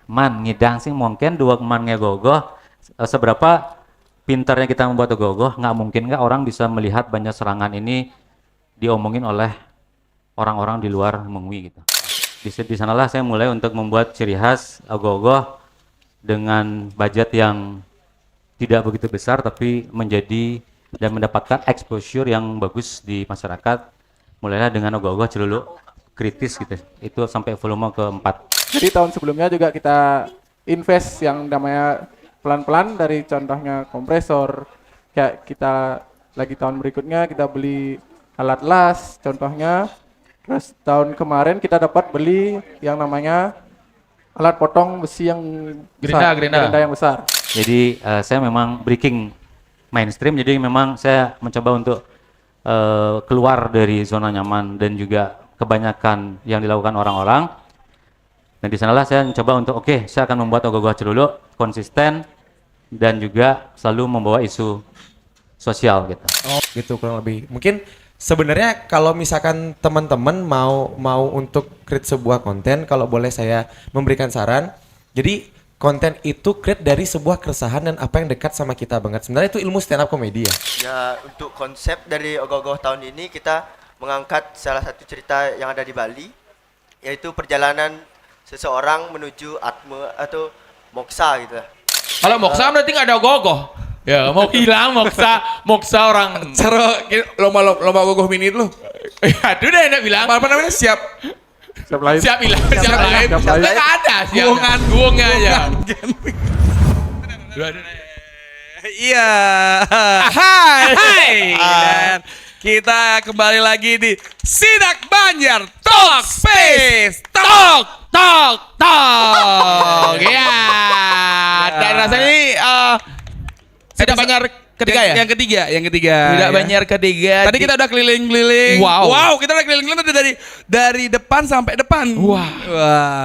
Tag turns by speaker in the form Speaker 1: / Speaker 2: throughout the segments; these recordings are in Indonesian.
Speaker 1: man ngidang sing mungkin dua man ngegogoh seberapa pintarnya kita membuat ogoh-ogoh, nggak mungkin nggak orang bisa melihat banyak serangan ini diomongin oleh orang-orang di luar Mengwi gitu. Di sanalah saya mulai untuk membuat ciri khas ogoh-ogoh dengan budget yang tidak begitu besar tapi menjadi dan mendapatkan exposure yang bagus di masyarakat. Mulailah dengan ogoh-ogoh celuluk kritis gitu. Itu sampai volume keempat.
Speaker 2: Jadi tahun sebelumnya juga kita invest yang namanya pelan-pelan dari contohnya kompresor. Kayak kita lagi tahun berikutnya kita beli alat las contohnya. Terus tahun kemarin kita dapat beli yang namanya alat potong besi yang besar, gerinda yang besar.
Speaker 1: Jadi saya memang breaking mainstream, jadi memang saya mencoba untuk keluar dari zona nyaman dan juga kebanyakan yang dilakukan orang-orang. Dan di sanalah saya mencoba untuk saya akan membuat ogoh-ogoh celuluk konsisten dan juga selalu membawa isu sosial gitu.
Speaker 3: Oh, gitu kurang lebih. Mungkin sebenarnya kalau misalkan teman-teman mau untuk create sebuah konten, kalau boleh saya memberikan saran. Jadi konten itu create dari sebuah keresahan dan apa yang dekat sama kita banget. Sebenarnya itu ilmu stand up comedy ya.
Speaker 4: Ya, untuk konsep dari ogoh-ogoh tahun ini kita mengangkat salah satu cerita yang ada di Bali, yaitu perjalanan seseorang menuju atma atau moksa gitu.
Speaker 5: Kalau moksa berarti nggak ada ogoh-ogoh. Ya mau hilang moksa orang.
Speaker 6: Cara lomba ogoh mini lu.
Speaker 5: Aduh deh enak bilang.
Speaker 6: Apa namanya? Siap lain.
Speaker 5: Siap hilang, siap lain.
Speaker 2: siap lain.
Speaker 5: Nggak ada siap. Guongan aja.
Speaker 6: Iya. Hai. Dan kita kembali lagi di Sidak Banjar Talk Space.
Speaker 5: Tok. Ya. Dan rasanya ini Sidak Banjar ketiga ya?
Speaker 6: Yang ketiga.
Speaker 5: Sidak
Speaker 6: ya.
Speaker 5: Banjar ketiga.
Speaker 6: Tadi kita udah keliling-keliling.
Speaker 5: Wow.
Speaker 6: Kita udah keliling-keliling dari depan sampai depan.
Speaker 5: Wah.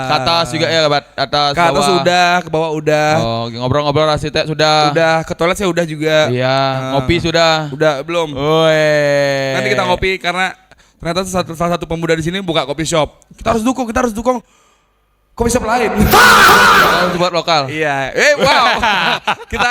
Speaker 5: Ke atas juga ya, Bat? Atas,
Speaker 6: Ke atas
Speaker 5: bawah.
Speaker 6: udah, ke bawah udah.
Speaker 5: Oh, ngobrol-ngobrol arsitek sudah.
Speaker 6: Udah, ke toilet saya udah juga.
Speaker 5: Iya, ngopi sudah.
Speaker 6: Udah belum.
Speaker 5: Woi.
Speaker 6: Nanti kita ngopi karena ternyata salah satu pemuda di sini buka kopi shop. Kita harus dukung kopi shop lain.
Speaker 5: Buat lokal.
Speaker 6: Iya. Wow. Kita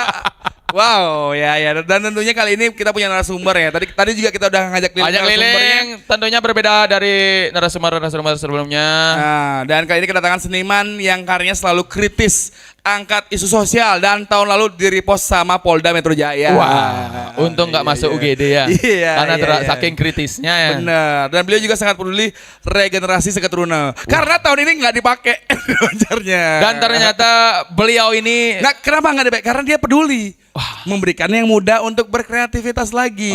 Speaker 6: wow, ya. Dan tentunya kali ini kita punya narasumber ya. Tadi juga kita udah ngajak keliling narasumbernya.
Speaker 5: Tentunya berbeda dari narasumber sebelumnya.
Speaker 6: Nah, dan kali ini kedatangan seniman yang karyanya selalu kritis, angkat isu sosial dan tahun lalu direpost sama Polda Metro Jaya.
Speaker 5: Wah, untung nggak masuk UGD ya.
Speaker 6: Iya,
Speaker 5: Karena
Speaker 6: iya.
Speaker 5: saking kritisnya ya.
Speaker 6: Bener. Dan beliau juga sangat peduli regenerasi seketurunan. Karena tahun ini nggak dipakai Banjarnya.
Speaker 5: Dan ternyata beliau ini
Speaker 6: Kenapa nggak dipakai? Karena dia peduli. Memberikan yang muda untuk berkreativitas lagi.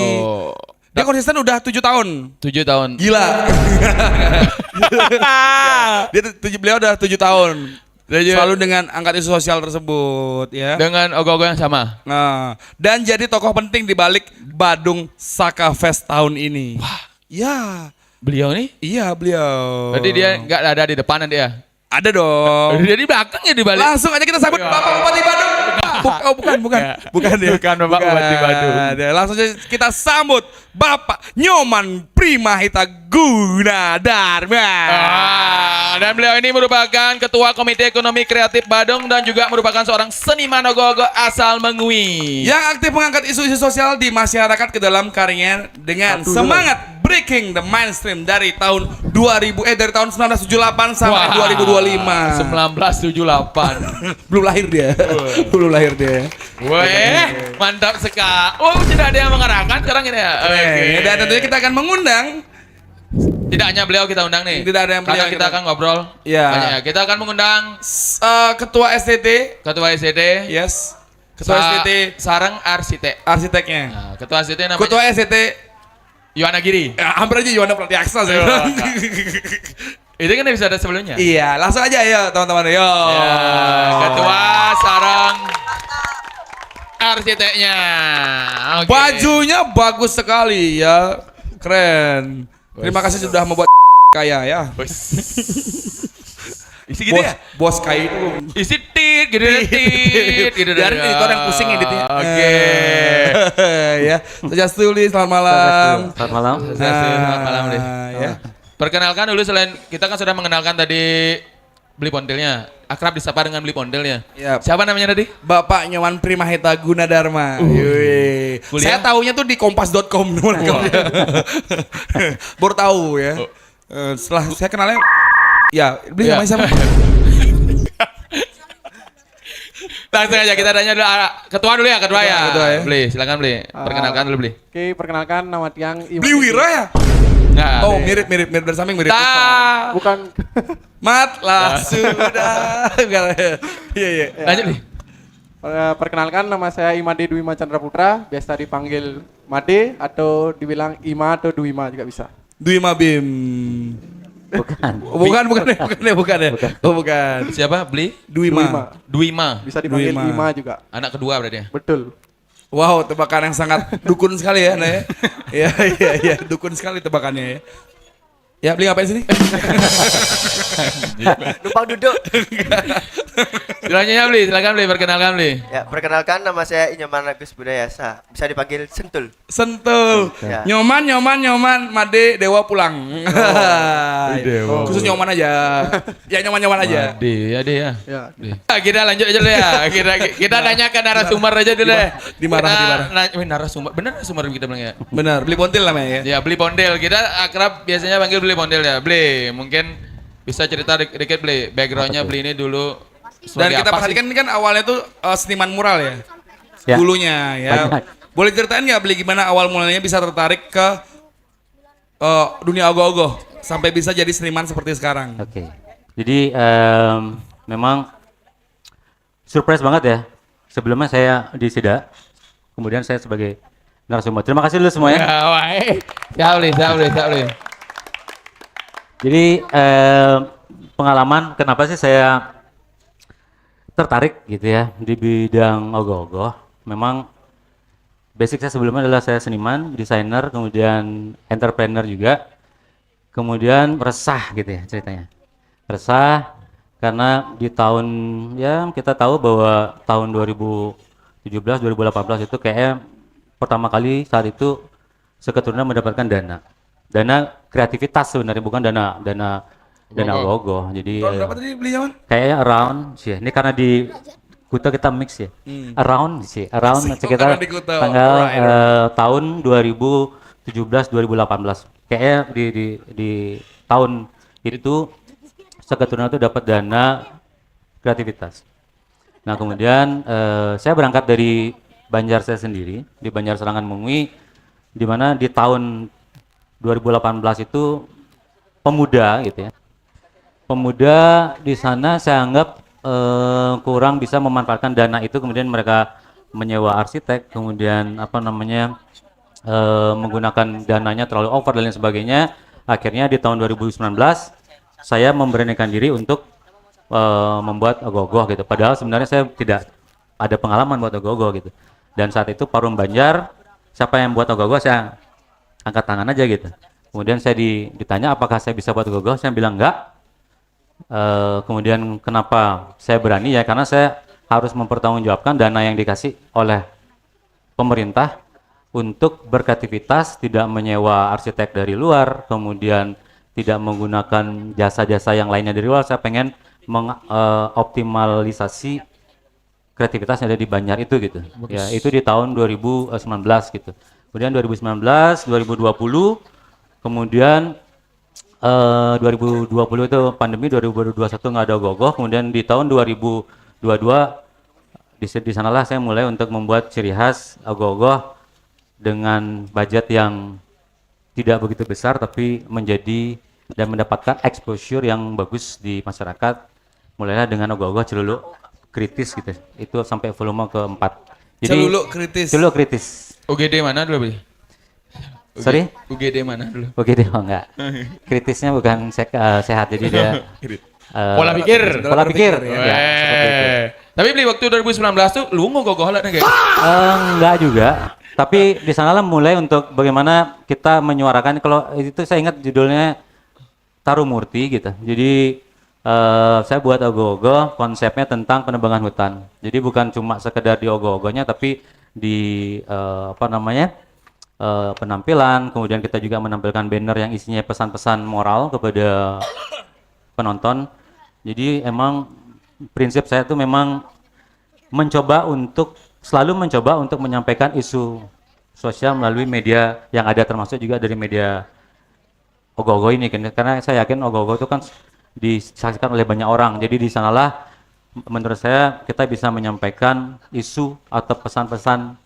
Speaker 6: Dia konsisten udah 7 tahun.
Speaker 5: 7 tahun.
Speaker 6: Gila. Beliau udah 7 tahun. Selalu dengan angkat isu sosial tersebut ya.
Speaker 5: Dengan ogoh-ogoh yang sama.
Speaker 6: Nah, dan jadi tokoh penting di balik Badung Saka Fest tahun ini.
Speaker 5: Wah.
Speaker 6: Ya.
Speaker 5: Beliau nih?
Speaker 6: Iya, beliau.
Speaker 5: Berarti dia nggak ada di depan nanti ya?
Speaker 6: Ada dong.
Speaker 5: Dia di belakang ya di balik.
Speaker 6: Langsung aja kita sambut Bapak Bupati Badung. Bukan ya.
Speaker 5: Bukan Bapak Bupati Badung.
Speaker 6: Langsung aja kita sambut Bapak Nyoman Primahita Gunadarma.
Speaker 5: Dan beliau ini merupakan Ketua Komite Ekonomi Kreatif Badung dan juga merupakan seorang seniman ogoh-ogoh asal Mengwi.
Speaker 6: Yang aktif mengangkat isu-isu sosial di masyarakat ke dalam karyanya dengan semangat breaking the mainstream dari tahun 1978 sampai 2025.
Speaker 5: 1978.
Speaker 6: Belum lahir dia. Belum lahir dia.
Speaker 5: Weh, mantap sekali. Oh, tidak ada yang mengarahkan sekarang ini ya. Oke.
Speaker 6: Dan tentunya kita akan mengundang.
Speaker 5: Tidak hanya beliau kita undang nih.
Speaker 6: Tidak ada yang
Speaker 5: Karena
Speaker 6: beliau
Speaker 5: kita akan ngobrol.
Speaker 6: Iya.
Speaker 5: Banyak ya. Kita akan mengundang
Speaker 6: Ketua STT.
Speaker 5: Ketua SCT.
Speaker 6: Yes. Ketua STT
Speaker 5: Sarang Arsitek.
Speaker 6: arsiteknya.
Speaker 5: Nah, Ketua SCT namanya
Speaker 6: Ketua STT
Speaker 5: Yohana Giri.
Speaker 6: hampir aja Yohana Pratiaksa saya bilang.
Speaker 5: Itu kan episode sebelumnya.
Speaker 6: Iya, langsung aja ya teman-teman. Yo.
Speaker 5: Ya, Ketua Sarang Arsiteknya. Oke.
Speaker 6: Bajunya bagus sekali ya. Keren. Terima kasih sudah membuat kaya ya.
Speaker 5: Isi gitu ya?
Speaker 6: Bos kaya itu.
Speaker 5: Isi tit, gitu.
Speaker 6: Biarin editor yang pusing editnya.
Speaker 5: Oke.
Speaker 6: Ya. Sejastuli, selamat malam.
Speaker 1: Selamat malam.
Speaker 5: Selamat malam deh.
Speaker 6: Ya.
Speaker 5: Perkenalkan dulu, selain kita kan sudah mengenalkan tadi Beli Pondelnya. Akrab disapa dengan Beli Pondelnya.
Speaker 6: Iya.
Speaker 5: Siapa namanya tadi?
Speaker 6: Bapak Nyoman Primahita Gunadarma. Yoi.
Speaker 5: Kuliah?
Speaker 6: Saya taunya tuh di kompas.com. Baru tahu ya. Setelah saya kenalnya, ya beli
Speaker 5: Ya.
Speaker 6: namanya siapa?
Speaker 5: Langsung aja kita tanya dulu ketua dulu ya, ketua ya.
Speaker 6: Ketua ya.
Speaker 5: Beli, silakan Beli. Perkenalkan dulu Beli.
Speaker 2: Oke, perkenalkan nama Tiang
Speaker 6: Beli Wira ya?
Speaker 5: Nah,
Speaker 6: Oh mirip dari samping mirip.
Speaker 2: Bukan.
Speaker 6: Mat lah sudah. Iya iya.
Speaker 5: lanjut Beli.
Speaker 2: Perkenalkan nama saya Imade Dwi Chandra Putra, biasa dipanggil Made atau dibilang Ima atau Duima juga bisa.
Speaker 6: Dwi Mabim.
Speaker 1: Bukan.
Speaker 6: Bukan ya. Oh bukan.
Speaker 5: Siapa? Beli?
Speaker 6: Duima.
Speaker 5: Duima.
Speaker 2: Bisa dipanggil
Speaker 6: Duima.
Speaker 2: Ima juga.
Speaker 5: Anak kedua berarti ya.
Speaker 2: Betul.
Speaker 6: Wow, tebakan yang sangat dukun sekali ya, Nah ya. Iya, dukun sekali tebakannya ya. Ya, beli ngapain sini?
Speaker 4: Numpang duduk.
Speaker 5: Selanjutnya Beli, silakan Beli, perkenalkan Beli.
Speaker 4: Ya, perkenalkan nama saya Inyoman Agus Budayasa. Bisa dipanggil Sentul.
Speaker 6: Sentul.
Speaker 4: Ya.
Speaker 6: Nyoman, Made, Dewa pulang.
Speaker 5: Dewa.
Speaker 6: Khusus nyoman aja. Ya nyoman aja.
Speaker 5: Ade, ya deh ya.
Speaker 2: Ya.
Speaker 5: Kita lanjut aja dulu ya. Kita nanya ke narasumber aja dulu ya.
Speaker 6: Dimarah.
Speaker 5: Narasumber, bener narasumber kita bilang ya.
Speaker 6: Benar, beli pontil namanya ya.
Speaker 5: Ya Beli Pondel, kita akrab biasanya panggil Beli Pondel ya. Beli, mungkin bisa cerita dikit Beli, backgroundnya Beli ini dulu
Speaker 6: Dan
Speaker 5: sebagai
Speaker 6: kita
Speaker 5: apa
Speaker 6: perhatikan ini kan awalnya tuh seniman mural ya.
Speaker 1: Ya.
Speaker 6: Dulunya ya.
Speaker 1: Banyak.
Speaker 6: Boleh ceritain nggak Beli gimana awal mulanya bisa tertarik ke dunia ogoh-ogoh sampai bisa jadi seniman seperti sekarang?
Speaker 1: Oke. Jadi memang surprise banget ya. Sebelumnya saya di SIDA, kemudian saya sebagai narasumber. Terima kasih dulu semuanya.
Speaker 5: Ya, wah, siap Beli.
Speaker 1: Jadi pengalaman kenapa sih saya tertarik gitu ya di bidang ogoh-ogoh. Memang basic saya sebelumnya adalah saya seniman, desainer, kemudian entrepreneur juga. Kemudian resah gitu ya ceritanya. Resah karena di tahun ya kita tahu bahwa tahun 2017 2018 itu kayak pertama kali saat itu Seketurunan mendapatkan dana. Dana kreativitas sebenarnya bukan dana ogoh-ogoh. Jadi
Speaker 6: Tahun berapa tadi beli nyaman?
Speaker 1: kayaknya around sih. Ini karena di Kuta kita mix ya. Around sekitar
Speaker 6: karena di Kuta,
Speaker 1: tanggal
Speaker 6: alright.
Speaker 1: tahun 2017 2018. Kayaknya di tahun itu Seketurunan itu dapat dana kreativitas. Nah, kemudian saya berangkat dari Banjar saya sendiri, di Banjar Serangan Mungwi, di mana di tahun 2018 itu pemuda gitu ya. Pemuda di sana saya anggap kurang bisa memanfaatkan dana itu, kemudian mereka menyewa arsitek, kemudian menggunakan dananya terlalu over dan lain sebagainya. Akhirnya di tahun 2019 saya memberanikan diri untuk membuat ogoh-ogoh gitu. Padahal sebenarnya saya tidak ada pengalaman buat ogoh-ogoh gitu. Dan saat itu Parum Banjar, siapa yang buat ogoh-ogoh saya angkat tangan aja gitu. Kemudian saya ditanya apakah saya bisa buat ogoh-ogoh, saya bilang enggak. Kemudian kenapa saya berani ya, karena saya harus mempertanggungjawabkan dana yang dikasih oleh pemerintah untuk berkreativitas, tidak menyewa arsitek dari luar, kemudian tidak menggunakan jasa-jasa yang lainnya dari luar. Saya pengen mengoptimalisasi kreativitas yang ada di Banjar itu gitu. Ya, itu di tahun 2019 gitu. Kemudian 2019, 2020, kemudian 2020 itu pandemi, 2021 nggak ada ogoh-ogoh. Kemudian di tahun 2022 di sanalah saya mulai untuk membuat ciri khas ogoh-ogoh dengan budget yang tidak begitu besar tapi menjadi dan mendapatkan exposure yang bagus di masyarakat. Mulailah dengan ogoh-ogoh celuluk kritis gitu. Itu sampai volume keempat.
Speaker 6: Celuluk kritis.
Speaker 1: Celuluk kritis.
Speaker 5: UGD mana dulu Beli?
Speaker 1: Sorry?
Speaker 5: UGD mana dulu?
Speaker 1: UGD enggak. Kritisnya bukan sehat, jadi dia
Speaker 5: Pola pikir.
Speaker 1: pola pikir.
Speaker 6: ya.
Speaker 1: Ya, seperti itu.
Speaker 5: Tapi Beli waktu 2019 tuh lu ngogoh lah nih kayak.
Speaker 1: Enggak juga. Tapi di sanalah mulai untuk bagaimana kita menyuarakan. Kalau itu saya ingat judulnya Tarumurti gitu. Jadi saya buat ogoh-ogoh konsepnya tentang penebangan hutan. Jadi bukan cuma sekedar di ogoh-ogohnya, tapi di penampilan. Kemudian kita juga menampilkan banner yang isinya pesan-pesan moral kepada penonton. Jadi emang prinsip saya itu memang selalu mencoba untuk menyampaikan isu sosial melalui media yang ada, termasuk juga dari media Ogoh-ogoh ini kan. Karena saya yakin Ogoh-ogoh itu kan disaksikan oleh banyak orang. Jadi di sanalah menurut saya kita bisa menyampaikan isu atau pesan-pesan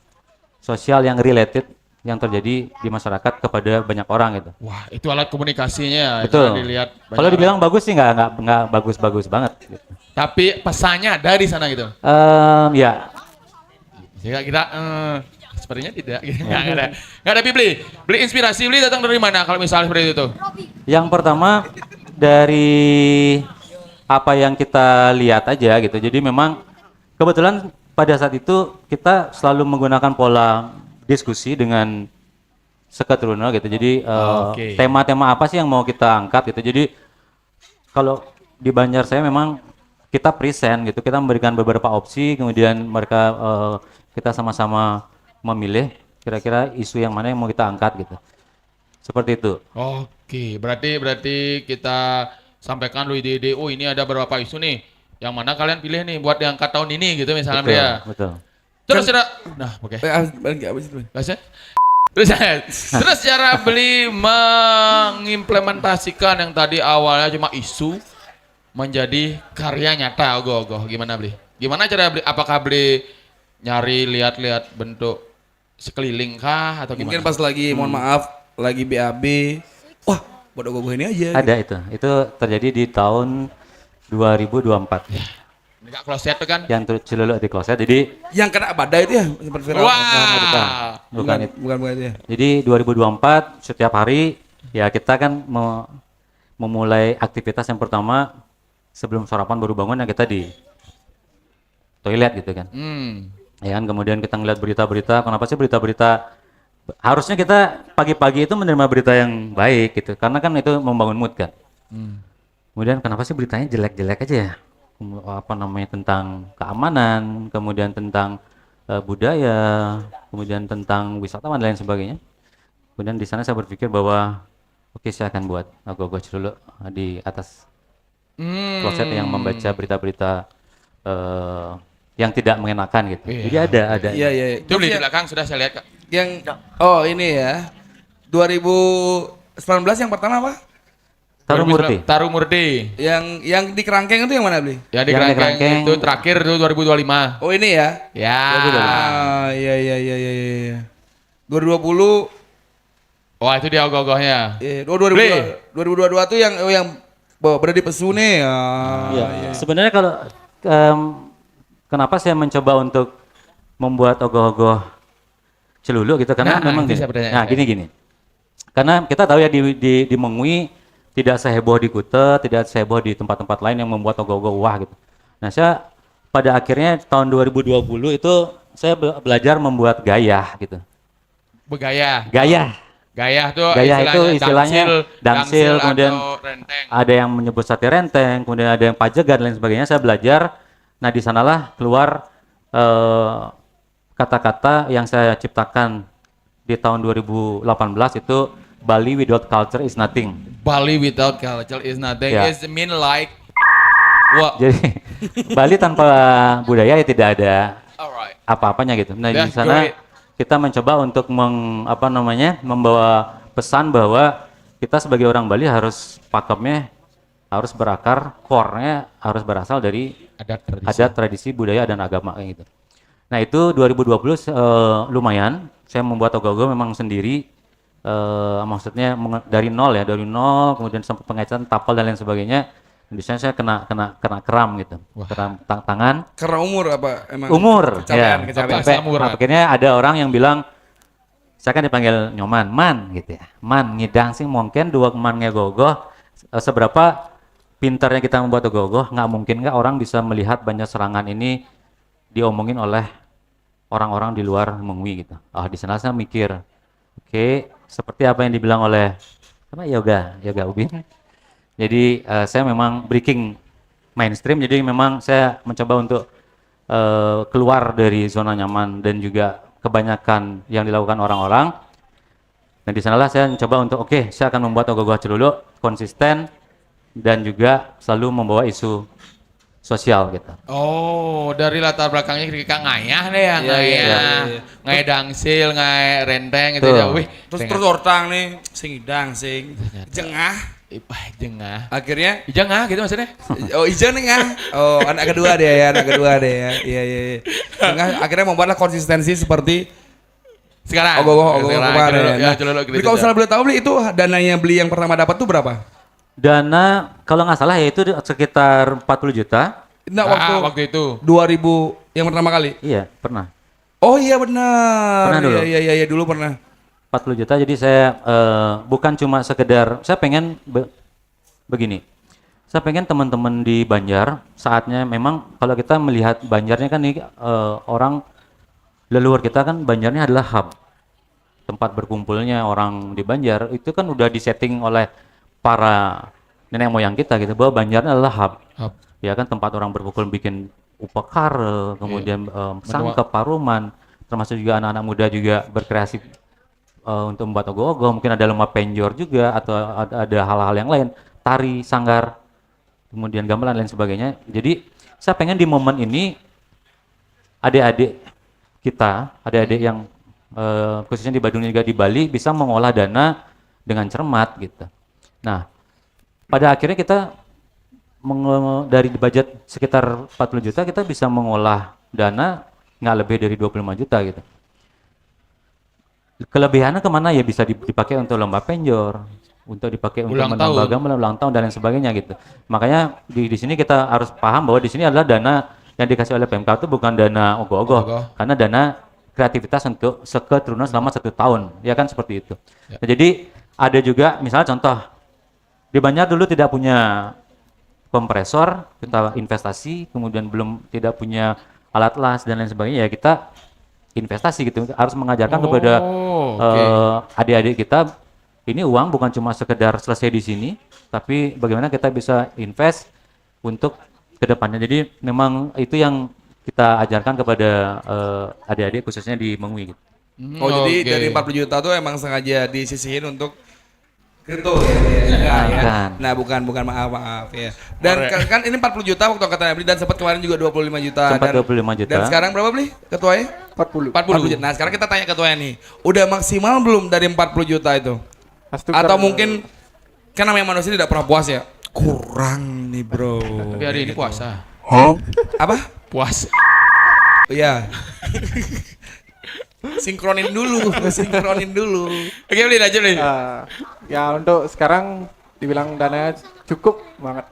Speaker 1: sosial yang related yang terjadi di masyarakat kepada banyak orang gitu.
Speaker 5: Wah, itu alat komunikasinya.
Speaker 1: Betul.
Speaker 5: Jangan dilihat banyak
Speaker 1: Kalau
Speaker 5: orang.
Speaker 1: dibilang bagus sih nggak bagus-bagus banget. Gitu.
Speaker 5: Tapi pesannya dari sana gitu.
Speaker 1: Ya,
Speaker 5: Jika kita sepertinya tidak. Nggak ada Bli. Bli inspirasi Bli datang dari mana kalau misalnya seperti itu?
Speaker 1: yang pertama dari apa yang kita lihat aja gitu. Jadi memang kebetulan pada saat itu kita selalu menggunakan pola diskusi dengan Seketruna gitu. Jadi
Speaker 5: Oke.
Speaker 1: tema-tema apa sih yang mau kita angkat gitu. Jadi kalau di Banjar saya memang kita present gitu. Kita memberikan beberapa opsi, kemudian mereka kita sama-sama memilih kira-kira isu yang mana yang mau kita angkat gitu. Seperti itu.
Speaker 5: Oke, berarti kita sampaikan dulu ide-ide. Oh, ini ada beberapa isu nih. Yang mana kalian pilih nih buat diangkat tahun ini gitu misalnya
Speaker 1: Betul,
Speaker 5: dia.
Speaker 1: betul.
Speaker 5: Terus nah, oke. Terus cara Beli mengimplementasikan yang tadi awalnya cuma isu menjadi karya nyata Ogoh-ogoh. Gimana Beli? Gimana cara Beli? Apakah Beli nyari lihat-lihat bentuk sekeliling kah atau gimana?
Speaker 6: Mungkin pas lagi mohon maaf lagi BAB, wah buat Ogoh-ogoh ini aja.
Speaker 1: Ada itu. Itu terjadi di tahun 2024.
Speaker 5: Ini Kak kloset tuh kan?
Speaker 1: Yang Ciluluk di kloset. Jadi
Speaker 6: Yang kena badai itu ya sempat viral.
Speaker 5: Wah.
Speaker 1: bukan itu.
Speaker 6: Bukan itu ya.
Speaker 1: Jadi 2024 setiap hari ya kita kan memulai aktivitas yang pertama sebelum sarapan baru bangun yang kita di toilet gitu kan. Ya kan, kemudian kita ngeliat berita-berita. Kenapa sih berita-berita? Harusnya kita pagi-pagi itu menerima berita yang baik gitu, karena kan itu membangun mood kan. Kemudian kenapa sih beritanya jelek-jelek aja ya? Apa namanya, tentang keamanan, kemudian tentang budaya, kemudian tentang wisatawan dan lain sebagainya. Kemudian di sana saya berpikir bahwa oke, saya akan buat Ogoh-ogoh Ciluluk di atas kloset yang membaca berita-berita yang tidak mengenakan gitu.
Speaker 5: Iya.
Speaker 1: Jadi ada.
Speaker 6: Iya iya.
Speaker 5: Itu Beli di belakang sudah saya lihat Kak.
Speaker 6: Yang oh ini ya. 2019 yang pertama apa?
Speaker 1: Taruh Murti.
Speaker 5: Taruh Murti.
Speaker 6: Yang di kerangkeng itu yang mana beli?
Speaker 5: Ya di
Speaker 1: Yang di
Speaker 5: kerangkeng
Speaker 1: kerangkeng.
Speaker 5: itu terakhir itu 2025.
Speaker 6: Oh ini ya.
Speaker 5: Ya.
Speaker 6: Iya iya iya iya iya. 2020
Speaker 5: Wah itu dia ogoh-ogohnya.
Speaker 6: 2022 tuh yang berada di Pesu nih.
Speaker 1: Ya, sebenarnya kalau kenapa saya mencoba untuk membuat Ogoh-ogoh Ciluluk gitu, karena
Speaker 5: Nah,
Speaker 1: memang
Speaker 5: itu
Speaker 1: gini.
Speaker 5: saya bertanya.
Speaker 1: Nah, gini. Karena kita tahu ya di Mengui tidak seheboh di Kuta, tidak seheboh di tempat-tempat lain yang membuat Ogoh-ogoh wah gitu. Nah, saya pada akhirnya tahun 2020 itu saya belajar membuat gayah gitu.
Speaker 5: Begaya.
Speaker 1: Gayah
Speaker 5: Tuh
Speaker 1: Gayah itu istilahnya dangsil, kemudian
Speaker 5: atau renteng.
Speaker 1: ada yang menyebut sate renteng, kemudian ada yang pajegan dan lain sebagainya. Saya belajar. Nah, di sanalah keluar kata-kata yang saya ciptakan di tahun 2018 itu Bali without culture is nothing.
Speaker 5: Bali without culture is nothing.
Speaker 1: Ya.
Speaker 5: Is mean like what?
Speaker 1: Jadi Bali tanpa budaya ya tidak ada
Speaker 5: Alright.
Speaker 1: apa-apanya gitu. Nah, di
Speaker 5: That's
Speaker 1: sana
Speaker 5: great.
Speaker 1: kita mencoba untuk membawa pesan bahwa kita sebagai orang Bali harus pakemnya harus berakar, core-nya harus berasal dari adat, tradisi, budaya dan agama kayak gitu. Nah, itu 2020 lumayan. Saya membuat Ogoh-ogoh memang sendiri, maksudnya dari nol, kemudian sampai pengecatan, tapel dan lain sebagainya. Di sana saya kena keram gitu, keram tangan.
Speaker 6: Karena umur apa emang?
Speaker 1: Umur,
Speaker 6: Kecapean,
Speaker 1: ya.
Speaker 6: kecapean.
Speaker 1: Sampai akhirnya ada orang yang bilang, saya kan dipanggil Nyoman, Man gitu ya. Man, ngidang sih mungkin dua man ngegogoh. Seberapa pintarnya kita membuat Ogoh-ogoh, nggak mungkin nggak orang bisa melihat banyak serangan ini diomongin oleh orang-orang di luar Mengui gitu. Di sana saya mikir, oke, seperti apa yang dibilang oleh Yoga Ubin. Jadi saya memang breaking mainstream, jadi memang saya mencoba untuk keluar dari zona nyaman dan juga kebanyakan yang dilakukan orang-orang. Dan di sanalah saya mencoba untuk saya akan membuat Ogoh-ogoh Ciluluk konsisten dan juga selalu membawa isu sosial gitu.
Speaker 5: Oh, dari latar belakangnya kayak ngayah deh ya, ngayah dangsil, ngayah renteng gitu
Speaker 1: Tuh.
Speaker 5: ya. Wih,
Speaker 6: Terus orang nih sing idang sing jengah.
Speaker 5: jengah.
Speaker 6: Akhirnya
Speaker 5: Jengah gitu maksudnya.
Speaker 6: oh ijeng nih ngah. Oh anak kedua deh ya, anak kedua deh ya. Iya iya. Iya. Jengah akhirnya membuatlah konsistensi seperti
Speaker 5: Sekarang.
Speaker 6: ogoh kemarin.
Speaker 5: Ya,
Speaker 6: Nah, beli kalau misalnya boleh tahu beli itu dananya beli yang pertama dapat tuh berapa?
Speaker 1: Dana kalau nggak salah ya itu sekitar 40 juta.
Speaker 6: Nah,
Speaker 5: waktu itu.
Speaker 6: 2000 yang pertama kali.
Speaker 1: Iya, pernah.
Speaker 6: Oh iya benar.
Speaker 1: Pernah dulu?
Speaker 6: Iya dulu pernah.
Speaker 1: 40 juta, jadi saya bukan cuma sekedar, saya pengen begini. Saya pengen teman-teman di Banjar, saatnya memang kalau kita melihat Banjarnya kan nih orang leluhur kita kan Banjarnya adalah hub. Tempat berkumpulnya orang di Banjar itu kan udah disetting oleh para nenek moyang kita gitu bahwa Banjar adalah hub.
Speaker 5: Hub.
Speaker 1: Ya kan tempat orang berkumpul bikin upekare, kemudian sangkep, paruman, termasuk juga anak-anak muda juga berkreasi untuk membuat ogoh-ogoh, mungkin ada lomba penjor juga atau ada hal-hal yang lain, tari, sanggar, kemudian gamelan dan lain sebagainya. Jadi saya pengen di momen ini adik-adik kita, adik-adik yang khususnya di Badung juga di Bali bisa mengolah dana dengan cermat gitu. Nah, pada akhirnya kita dari budget sekitar 40 juta kita bisa mengolah dana nggak lebih dari 25 juta gitu. Kelebihannya kemana ya bisa dipakai untuk lomba penjor, untuk dipakai untuk
Speaker 5: Ulang
Speaker 1: menambah
Speaker 5: tahun.
Speaker 1: gamelan ulang tahun dan lain sebagainya gitu. Makanya di sini kita harus paham bahwa di sini adalah dana yang dikasih oleh PMK itu bukan dana ogoh-ogoh,
Speaker 5: Ogoh.
Speaker 1: karena dana kreativitas untuk seketurunan selama 1 tahun, ya kan seperti itu.
Speaker 5: Ya.
Speaker 1: Nah, jadi ada juga misalnya contoh di Banjar dulu tidak punya kompresor, kita investasi, kemudian belum tidak punya alat las dan lain sebagainya, ya kita investasi gitu, harus mengajarkan kepada
Speaker 5: oke.
Speaker 1: adik-adik kita ini uang bukan cuma sekedar selesai di sini, tapi bagaimana kita bisa invest untuk kedepannya. Jadi memang itu yang kita ajarkan kepada adik-adik khususnya di Mengwi gitu.
Speaker 6: Oh jadi
Speaker 5: Oke.
Speaker 6: dari 40 juta tuh emang sengaja disisihin untuk kripto ya. Enggak, ya.
Speaker 1: Bukan.
Speaker 6: Nah bukan maaf ya. Dan kan ini 40 juta waktu angkatan beli dan sempat kemarin juga 25 juta.
Speaker 1: Sempat
Speaker 6: dan,
Speaker 1: 25 juta.
Speaker 6: Dan sekarang berapa beli ketuanya?
Speaker 2: 40.
Speaker 6: 40 juta. Nah sekarang kita tanya ketuanya nih, udah maksimal belum dari 40 juta itu?
Speaker 2: Mas Tukar,
Speaker 6: Atau mungkin kan namanya manusia tidak pernah puas ya? Kurang nih bro.
Speaker 5: Tapi hari ini puasa.
Speaker 6: Apa?
Speaker 5: Puasa.
Speaker 6: Iya. Sinkronin dulu.
Speaker 5: Oke, beli aja beli.
Speaker 2: ya untuk sekarang dibilang dananya cukup banget.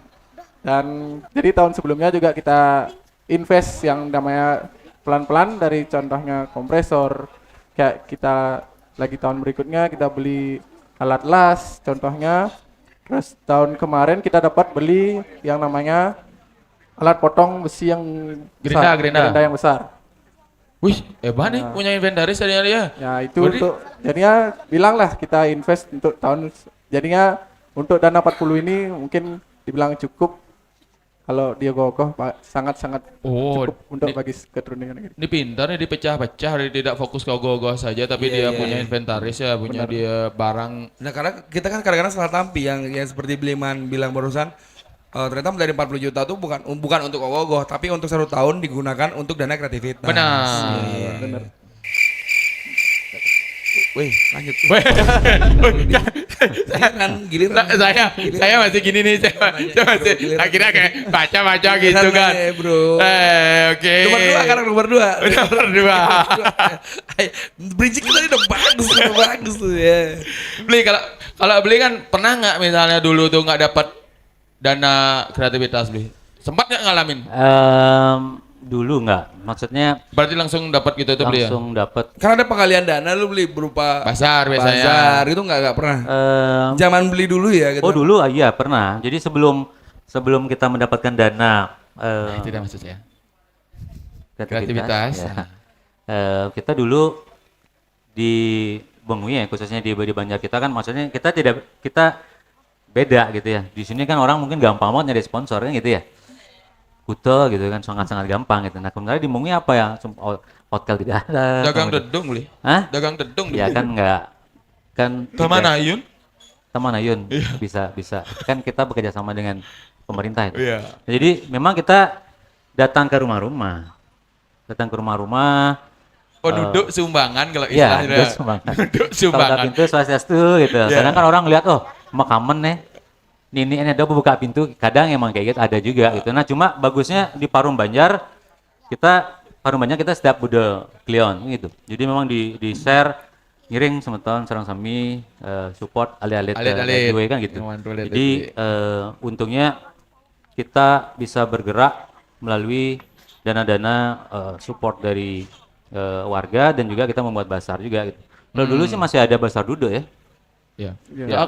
Speaker 2: Dan jadi tahun sebelumnya juga kita invest yang namanya pelan-pelan dari contohnya kompresor. Kayak kita lagi tahun berikutnya kita beli alat las contohnya. Terus tahun kemarin kita dapat beli yang namanya alat potong besi yang besar,
Speaker 5: Gerinda.
Speaker 2: gerinda yang besar.
Speaker 5: Wih, hebat nih punya inventaris tadi ya.
Speaker 2: Ya itu
Speaker 5: Berarti-
Speaker 2: untuk jadinya bilanglah kita invest untuk tahun jadinya untuk dana 40 ini mungkin dibilang cukup kalau dia gogoh sangat-sangat
Speaker 5: Oh,
Speaker 2: cukup untuk
Speaker 5: ini-
Speaker 2: bagi keturunan negeri.
Speaker 5: Ini pintar nih dipecah-pecah, tidak fokus ke ogoh-ogoh saja, tapi dia punya inventaris ya, punya dia barang.
Speaker 6: Nah karena kita kan kadang-kadang salah tampi yang seperti Bliman bilang barusan ternyata dari 40 juta tuh bukan untuk ogoh tapi untuk 1 tahun digunakan untuk dana kreativitas.
Speaker 5: Benar.
Speaker 2: Benar.
Speaker 6: Wih lanjut.
Speaker 5: Weh,
Speaker 6: Kan giliran.
Speaker 5: saya masih gini nih, saya masih akhirnya kayak baca-baca gitu kan.
Speaker 6: Bro.
Speaker 5: Oke.
Speaker 6: Nomor 2 kan nomor 2.
Speaker 5: Nomor 2.
Speaker 6: Bridging kita udah bagus tuh ya.
Speaker 5: Beli kalau beli kan pernah nggak misalnya dulu tuh nggak dapat dana kreativitas beli? Sempat nggak ngalamin?
Speaker 1: Dulu nggak, maksudnya
Speaker 5: Berarti langsung dapat gitu tuh beli ya?
Speaker 1: langsung dapat.
Speaker 6: Kan ada pengalian dana lu beli berupa
Speaker 5: Bazar biasanya.
Speaker 6: bazar itu nggak pernah. Zaman beli dulu ya gitu.
Speaker 1: Oh dulu iya pernah. Jadi sebelum kita mendapatkan dana
Speaker 5: Tidak maksud saya.
Speaker 1: kreativitas,
Speaker 5: Kreativitas.
Speaker 1: ya, kita dulu di Bengui ya khususnya di Banjar kita kan maksudnya kita beda gitu ya. Di sini kan orang mungkin gampang banget nyari sponsor kan gitu ya. Kuto gitu kan sangat-sangat gampang gitu. Nah sebenarnya di Bengui apa ya? Hotel tidak ada.
Speaker 5: Dagang
Speaker 1: kemudian-
Speaker 5: dedung beli.
Speaker 1: Hah?
Speaker 5: Dagang dedung
Speaker 1: Ya kan enggak kan
Speaker 5: Kemana Ayun?
Speaker 1: teman Ayun. Bisa. Kan kita bekerja sama dengan pemerintah itu.
Speaker 5: Iya.
Speaker 1: Jadi memang kita datang ke rumah-rumah.
Speaker 5: Oh, duduk sumbangan kalau
Speaker 1: Iya,
Speaker 5: istilahnya.
Speaker 1: duduk sumbangan.
Speaker 5: Duduk
Speaker 1: Kalau
Speaker 5: sumbangan.
Speaker 1: pintu swastiastu gitu.
Speaker 5: Iya.
Speaker 1: Kadang kan orang lihat, oh makamen nih. Ini ada buka pintu, kadang emang kayak gitu ada juga gitu. Nah cuma bagusnya di Parung Banjar kita setiap budal klion gitu. Jadi memang di share ngiring semeton sareng sami support alit-alit
Speaker 5: Alit-alit.
Speaker 1: giveaway kan gitu.
Speaker 5: Yang alit-alit.
Speaker 1: Jadi untungnya kita bisa bergerak melalui dana-dana support dari warga dan juga kita membuat basar juga gitu. Kalau dulu sih masih ada basar duduk ya.
Speaker 5: Iya. Ya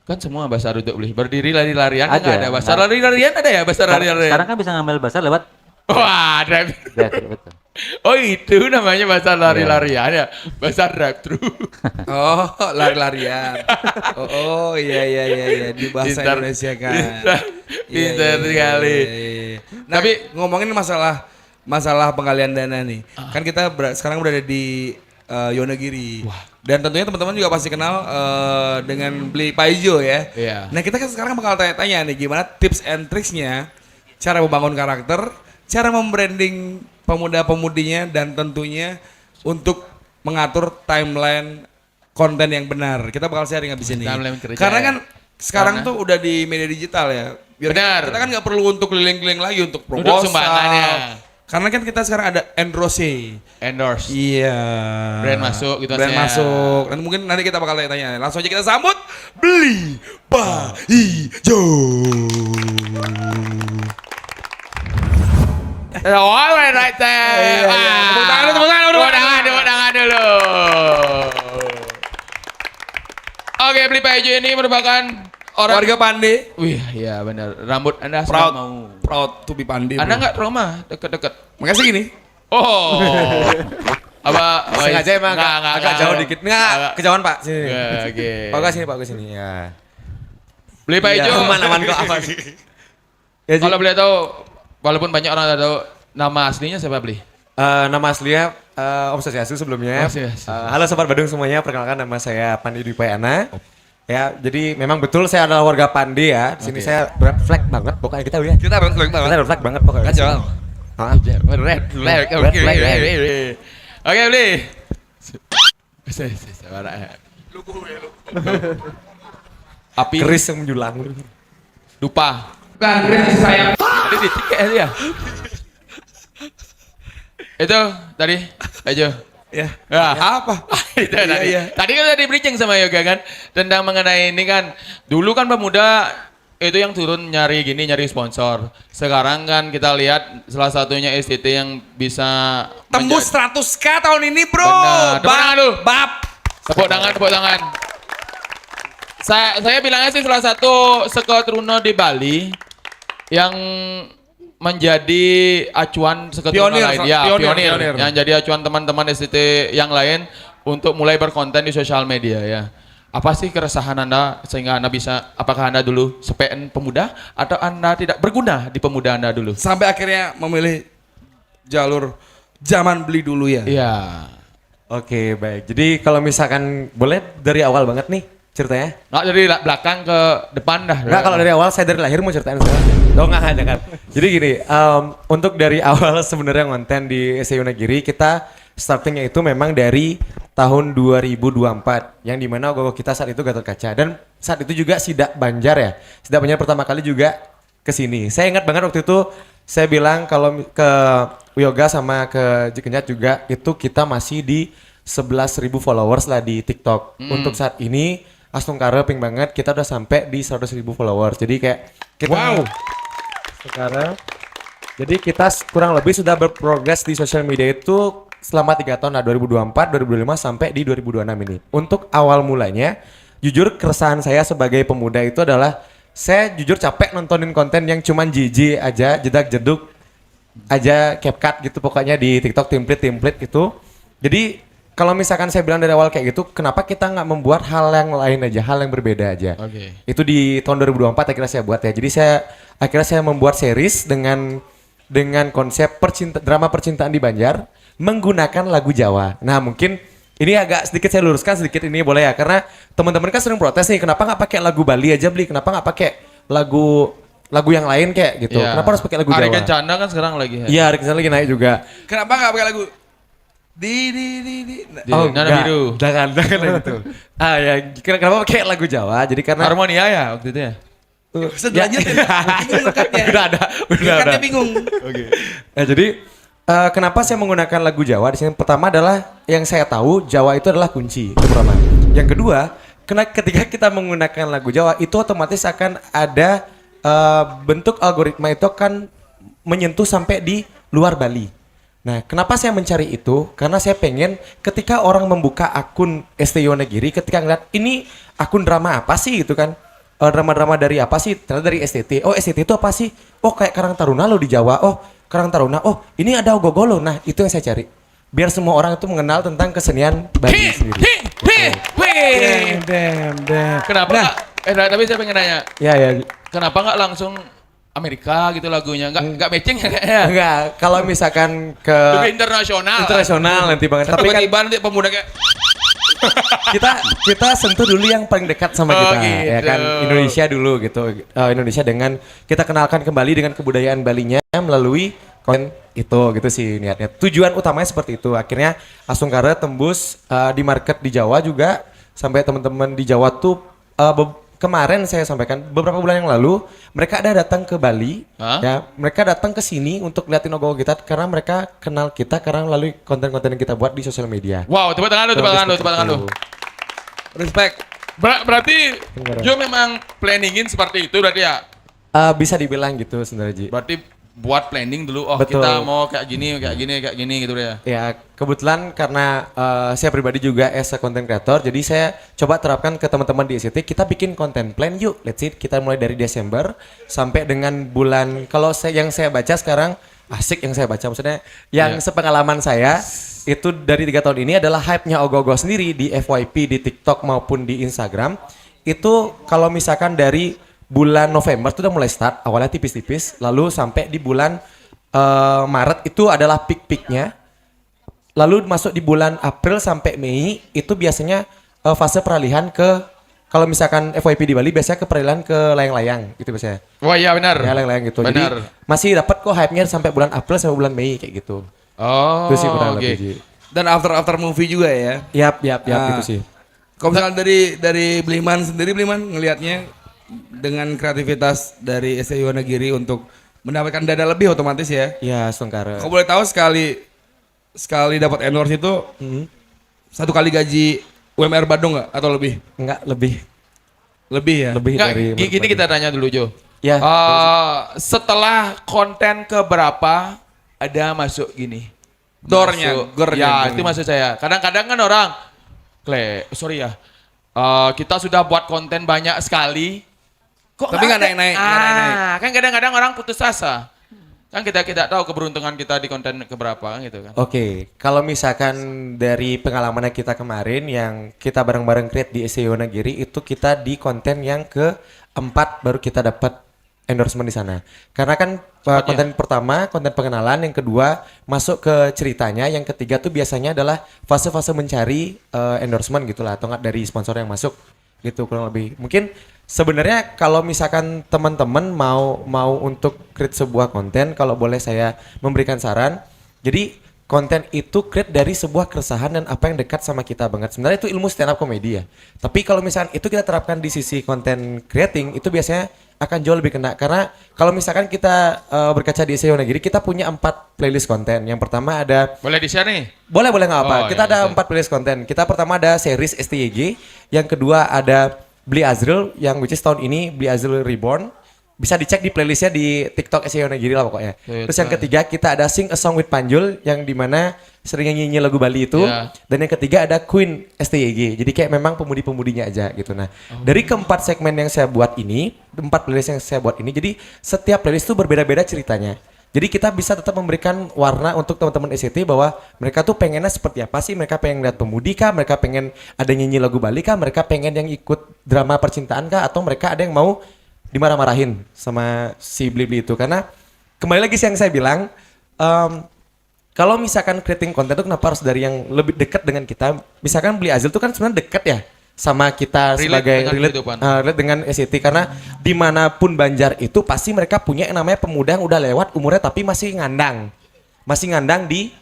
Speaker 5: kan semua basar duduk beli. Berdiri lari-larian
Speaker 1: Ada.
Speaker 5: nggak ada basar lari-larian ada ya basar lari-larian.
Speaker 1: Sekarang kan bisa ngambil basar lewat
Speaker 5: Wah, drive.
Speaker 1: betul.
Speaker 5: Oh itu namanya basar lari-larian ya. Basar drive thru.
Speaker 6: Oh, lari-larian. Oh, iya di bahasa
Speaker 5: Pintar.
Speaker 6: Indonesia kan.
Speaker 5: Pintar sekali.
Speaker 6: Iya. Nah,
Speaker 5: Tapi
Speaker 6: ngomongin masalah penggalian dana nih. Kan kita sekarang berada di Yonagiri. Dan tentunya teman-teman juga pasti kenal dengan Beli Paijo ya.
Speaker 5: Iya.
Speaker 6: Nah, kita kan sekarang bakal tanya-tanya nih gimana tips and tricksnya, cara membangun karakter, cara membranding pemuda-pemudinya dan tentunya untuk mengatur timeline konten yang benar. Kita bakal sharing habis ini.
Speaker 5: Timeline kerja
Speaker 6: Karena
Speaker 5: ya.
Speaker 6: kan sekarang
Speaker 5: Karena-
Speaker 6: tuh udah di media digital ya.
Speaker 5: Benar.
Speaker 6: Kita kan nggak perlu untuk keliling-keliling lagi untuk
Speaker 5: Duduk
Speaker 6: proposal.
Speaker 5: sumbangannya.
Speaker 6: Karena kan kita sekarang ada Endrose.
Speaker 5: endorse.
Speaker 6: Iya.
Speaker 5: Brand masuk gitu
Speaker 6: Brand
Speaker 5: maksudnya.
Speaker 6: masuk. Dan mungkin nanti kita bakal tanya-tanya. Langsung aja kita sambut Beli Paijo.
Speaker 5: Oh, right there.
Speaker 6: Tepuk tangan dulu,
Speaker 5: Tepuk tangan dulu. Oke, Beli Paijo ini merupakan orang.
Speaker 6: Warga Pande.
Speaker 5: Wih, ya benar. Rambut Anda sudah
Speaker 6: Proud.
Speaker 5: mau.
Speaker 6: Proud to be Pande.
Speaker 5: Anda
Speaker 6: bro.
Speaker 5: nggak trauma deket-deket.
Speaker 6: Makanya segini.
Speaker 5: Oh. Apa?
Speaker 3: Sengaja emang agak jauh dikit. Enggak, kejauhan Pak. Sini.
Speaker 5: Oke.
Speaker 3: Pak ke sini, Pak ke sini. Ya.
Speaker 5: Beli Paijo.
Speaker 3: Aman kok apa sih? Ya, Ji.
Speaker 5: Kalau boleh tahu, walaupun banyak orang tak tahu, nama aslinya siapa Beli?
Speaker 3: Nama aslinya Om Swastiastu sebelumnya.
Speaker 5: Om Swastiastu.
Speaker 3: Halo Sobat Badung semuanya, perkenalkan nama saya Pandi Dwi Payana. Ya, jadi memang betul saya adalah warga Pandi ya. Di sini
Speaker 5: Oke.
Speaker 3: saya red flag banget pokoknya kita ya.
Speaker 6: Kita red flag banget.
Speaker 3: Kita red flag banget pokoknya.
Speaker 6: Kacau.
Speaker 3: Hah?
Speaker 5: Red flag.
Speaker 3: Red flag, red.
Speaker 5: Oke, Beli. Sabar ya. Api
Speaker 3: Keris yang menjulang.
Speaker 5: dupa. Kan keris sayap. Tadi ditiket dia. Itu tadi aja.
Speaker 6: Ya.
Speaker 5: Ya.
Speaker 6: Apa?
Speaker 5: Itu tadi.
Speaker 6: iya.
Speaker 5: Tadi kan tadi bridging sama Yoga kan tentang mengenai ini kan. Dulu kan pemuda itu yang turun nyari sponsor. Sekarang kan kita lihat salah satunya STT yang bisa
Speaker 6: Tembus 100k tahun ini, Bro.
Speaker 5: Benar. Tepuk tangan dulu.
Speaker 6: Bab.
Speaker 5: Tepuk tangan. Saya bilangnya sih salah satu sekotruno di Bali yang menjadi acuan sekotruno
Speaker 6: Pionir,
Speaker 5: lain. Ya,
Speaker 6: pionir,
Speaker 5: pionir.
Speaker 6: pionir.
Speaker 5: Yang jadi acuan teman-teman STT yang lain untuk mulai berkonten di sosial media ya. Apa sih keresahan Anda sehingga Anda bisa, apakah Anda dulu sepen pemuda atau Anda tidak berguna di pemuda Anda dulu?
Speaker 6: Sampai akhirnya memilih jalur zaman beli dulu ya.
Speaker 5: Iya.
Speaker 3: Oke, baik. Jadi kalau misalkan boleh dari awal banget nih ceritanya.
Speaker 5: Nggak dari belakang ke depan dah.
Speaker 3: Enggak, kalau dari awal saya dari lahir mau ceritain semua. Oh enggak, jangan. Jadi gini, untuk dari awal sebenarnya konten di SC Yonagiri kita startingnya itu memang dari tahun 2024 yang dimana gogo kita saat itu Gatot Kaca dan saat itu juga Sidak Banjar ya. Sidak Banjar pertama kali juga ke sini. Saya ingat banget waktu itu saya bilang kalau ke Yoga sama ke Jikenyat juga itu kita masih di 11.000 followers lah di TikTok. Untuk saat ini langsung ping banget kita udah sampai di 100.000 followers. Jadi kayak kita sekarang jadi kita kurang lebih sudah berprogres di sosial media itu selama 3 tahun lah 2024, 2025 sampai di 2026 ini. Untuk awal mulanya jujur keresahan saya sebagai pemuda itu adalah saya jujur capek nontonin konten yang cuman jijik aja, jedak-jeduk aja, CapCut gitu pokoknya di TikTok template itu. Jadi kalau misalkan saya bilang dari awal kayak gitu, kenapa kita nggak membuat hal yang lain aja, hal yang berbeda aja?
Speaker 5: Oke.
Speaker 3: Itu di tahun 2024 akhirnya saya buat ya. Jadi akhirnya saya membuat series dengan konsep drama percintaan di Banjar menggunakan lagu Jawa. Nah mungkin Ini agak sedikit saya luruskan sedikit ini boleh ya, karena teman-teman kan sering protes nih, kenapa nggak pakai lagu Bali aja beli, kenapa nggak pakai lagu yang lain kayak gitu,
Speaker 5: Iya.
Speaker 3: kenapa harus pakai lagu
Speaker 5: Ari
Speaker 3: Jawa?
Speaker 5: Kencana kan sekarang lagi.
Speaker 3: Iya, Ari Kencana lagi naik juga.
Speaker 6: Kenapa nggak pakai lagu di.
Speaker 5: Di Nana
Speaker 3: enggak.
Speaker 5: Biru.
Speaker 3: Jangan gitu. Ya, kenapa pakai lagu Jawa? Jadi karena
Speaker 5: Harmonia ya waktu itu ya.
Speaker 6: Selanjutnya bingung lekatnya.
Speaker 3: udah.
Speaker 6: Lekatnya bingung.
Speaker 3: Nah, jadi kenapa saya menggunakan lagu Jawa di sini? Pertama adalah yang saya tahu Jawa itu adalah kunci. Itu pertama. Yang kedua, ketika kita menggunakan lagu Jawa itu otomatis akan ada bentuk algoritma itu akan menyentuh sampai di luar Bali. Nah, kenapa saya mencari itu? Karena saya pengen ketika orang membuka akun ST Yonagiri, ketika ngeliat ini akun drama apa sih gitu kan? Drama-drama dari apa sih? Ternyata dari STT. Oh, STT itu apa sih? Oh, kayak Karang Taruna lo di Jawa. Oh, Karang Taruna. Oh, ini ada Ogogo lo. Nah, itu yang saya cari. Biar semua orang itu mengenal tentang kesenian Bali sendiri. Damn.
Speaker 5: Kenapa nggak? Tapi saya pengen nanya,
Speaker 3: Ya.
Speaker 5: kenapa nggak langsung Amerika gitu lagunya? Nggak matching ya kayaknya.
Speaker 3: Enggak, kalau misalkan ke
Speaker 5: Lebih internasional.
Speaker 3: internasional nanti banget. Tapi kan
Speaker 5: Tiba-tiba nanti pemuda kayak
Speaker 3: kita sentuh dulu yang paling dekat sama
Speaker 5: Oh,
Speaker 3: kita,
Speaker 5: gitu.
Speaker 3: ya kan, Indonesia dulu gitu. Indonesia dengan kita kenalkan kembali dengan kebudayaan Balinya melalui konten itu gitu sih niatnya. Tujuan utamanya seperti itu. Akhirnya Asungkara tembus di market di Jawa juga, sampai teman-teman di Jawa tuh kemarin saya sampaikan beberapa bulan yang lalu mereka ada datang ke Bali.
Speaker 5: Hah?
Speaker 3: Ya, mereka datang ke sini untuk liatin Ogogo kita karena mereka kenal kita karena melalui konten-konten yang kita buat di sosial media.
Speaker 5: wow, tepuk tangan lu, tepuk tangan lu, tepuk tangan lu.
Speaker 6: Respect.
Speaker 5: Berarti Jo memang planningin seperti itu berarti ya?
Speaker 3: Bisa dibilang gitu sebenarnya Ji.
Speaker 5: Berarti buat planning dulu, oh
Speaker 3: Betul.
Speaker 5: kita mau kayak gini gitu ya.
Speaker 3: Ya, kebetulan karena saya pribadi juga as a content creator, jadi saya coba terapkan ke teman-teman di ICT, kita bikin content plan yuk. Let's see, kita mulai dari Desember sampai dengan bulan, kalau yang saya baca sekarang, asik yang saya baca, maksudnya yang sepengalaman saya, itu dari 3 tahun ini adalah hype-nya Ogogo sendiri di FYP, di TikTok maupun di Instagram. Itu kalau misalkan dari bulan November itu udah mulai start, awalnya tipis-tipis, lalu sampai di bulan Maret itu adalah peak-peaknya. Lalu masuk di bulan April sampai Mei itu biasanya fase peralihan ke, kalau misalkan FYP di Bali biasanya ke peralihan ke layang-layang gitu biasanya.
Speaker 5: Wah iya benar.
Speaker 3: Ya layang-layang gitu.
Speaker 5: Benar.
Speaker 3: Jadi masih dapat kok hype-nya sampai bulan April sampai bulan Mei kayak gitu.
Speaker 5: Oh,
Speaker 3: Itu sih kurang
Speaker 5: oke.
Speaker 3: lebih. Ji.
Speaker 6: Dan after movie juga ya.
Speaker 3: Yap
Speaker 6: Ah.
Speaker 3: gitu sih.
Speaker 6: Kalau misalnya dari Bliman sendiri, Bliman ngelihatnya dengan kreativitas dari ST Yonagiri untuk mendapatkan dana lebih otomatis ya.
Speaker 3: Ya, Sungkara.
Speaker 6: Kau boleh tahu sekali dapat endorse itu satu kali gaji UMR Bandung nggak atau lebih?
Speaker 3: Enggak lebih
Speaker 6: Lebih ya.
Speaker 5: Nggak,
Speaker 3: dari
Speaker 5: gini kita tanya dulu Jo.
Speaker 3: Ya.
Speaker 5: Setelah konten keberapa ada masuk gini?
Speaker 6: Dornya,
Speaker 5: Masuk.
Speaker 6: gornya.
Speaker 5: Ya itu maksud saya. Kadang-kadang kan orang, kita sudah buat konten banyak sekali, kok
Speaker 6: Tapi nggak
Speaker 5: ada?
Speaker 6: naik-naik, nggak naik-naik.
Speaker 5: Kan kadang-kadang orang putus asa. Kan kita tahu keberuntungan kita di konten keberapa kan gitu kan.
Speaker 3: Oke, kalau misalkan dari pengalaman kita kemarin yang kita bareng-bareng create di ST Yonagiri itu kita di konten yang keempat baru kita dapat endorsement di sana. Karena kan konten pertama, konten pengenalan, yang kedua masuk ke ceritanya, yang ketiga tuh biasanya adalah fase-fase mencari endorsement gitulah atau nggak dari sponsor yang masuk gitu kurang lebih. Mungkin sebenarnya kalau misalkan teman-teman mau untuk create sebuah konten, kalau boleh saya memberikan saran, jadi konten itu create dari sebuah keresahan dan apa yang dekat sama kita banget. Sebenarnya itu ilmu stand up comedy ya. Tapi kalau misalkan itu kita terapkan di sisi content creating, itu biasanya akan jauh lebih kena. Karena kalau misalkan kita berkaca di ST Yonagiri, kita punya 4 playlist konten. Yang pertama ada
Speaker 5: Boleh di-share nih?
Speaker 3: boleh nggak apa.
Speaker 5: Oh,
Speaker 3: Kita
Speaker 5: iya,
Speaker 3: ada
Speaker 5: bisa.
Speaker 3: 4 playlist konten. Kita pertama ada series STYG, yang kedua ada Beli Azril, yang which is tahun ini Beli Azril Reborn. Bisa dicek di playlistnya di TikTok ST Yonagiri lah pokoknya.
Speaker 5: Iya,
Speaker 3: Terus yang ketiga kita ada Sing a Song with Panjul, yang dimana sering nyanyi lagu Bali itu.
Speaker 5: Iya.
Speaker 3: Dan yang ketiga ada Queen STYG. Jadi kayak memang pemudi-pemudinya aja gitu. Nah, dari keempat segmen yang saya buat ini, 4 playlist yang saya buat ini, jadi setiap playlist itu berbeda-beda ceritanya. Jadi kita bisa tetap memberikan warna untuk teman-teman SCT bahwa mereka tuh pengennya seperti apa sih? Mereka pengen lihat pemudi kah? Mereka pengen ada nyanyi lagu Bali kah? Mereka pengen yang ikut drama percintaan kah? Atau mereka ada yang mau dimarah-marahin sama si Bli-Bli itu? Karena kembali lagi sih yang saya bilang, kalau misalkan creating konten itu kenapa harus dari yang lebih dekat dengan kita? Misalkan Beli Azil itu kan sebenarnya dekat ya sama kita
Speaker 5: Relate
Speaker 3: sebagai
Speaker 5: dengan kehidupan.
Speaker 3: relate dengan SCT karena dimanapun Banjar itu pasti mereka punya yang namanya pemuda yang udah lewat umurnya tapi masih ngandang di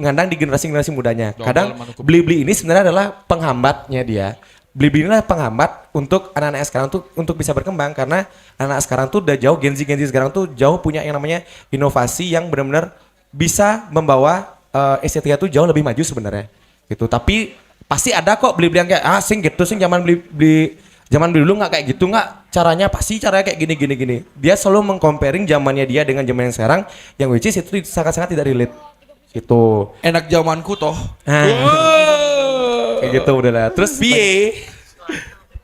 Speaker 3: ngandang di generasi mudanya.
Speaker 5: Double
Speaker 3: Kadang
Speaker 5: manukup.
Speaker 3: Beli ini sebenarnya adalah penghambatnya dia. Beli ini adalah penghambat untuk anak-anak sekarang tuh untuk bisa berkembang karena anak sekarang tuh udah jauh Gen Z sekarang tuh jauh punya yang namanya inovasi yang benar-benar bisa membawa estetika tuh jauh lebih maju sebenarnya gitu. Tapi pasti ada kok beli yang kayak sing gitu sing zaman zaman dulu nggak kayak gitu nggak caranya pasti caranya kayak gini. Dia selalu mengcomparing zamannya dia dengan zaman yang sekarang yang which is itu sangat-sangat tidak relate gitu.
Speaker 6: Enak zamanku toh.
Speaker 3: Kayak gitu udah lah. Terus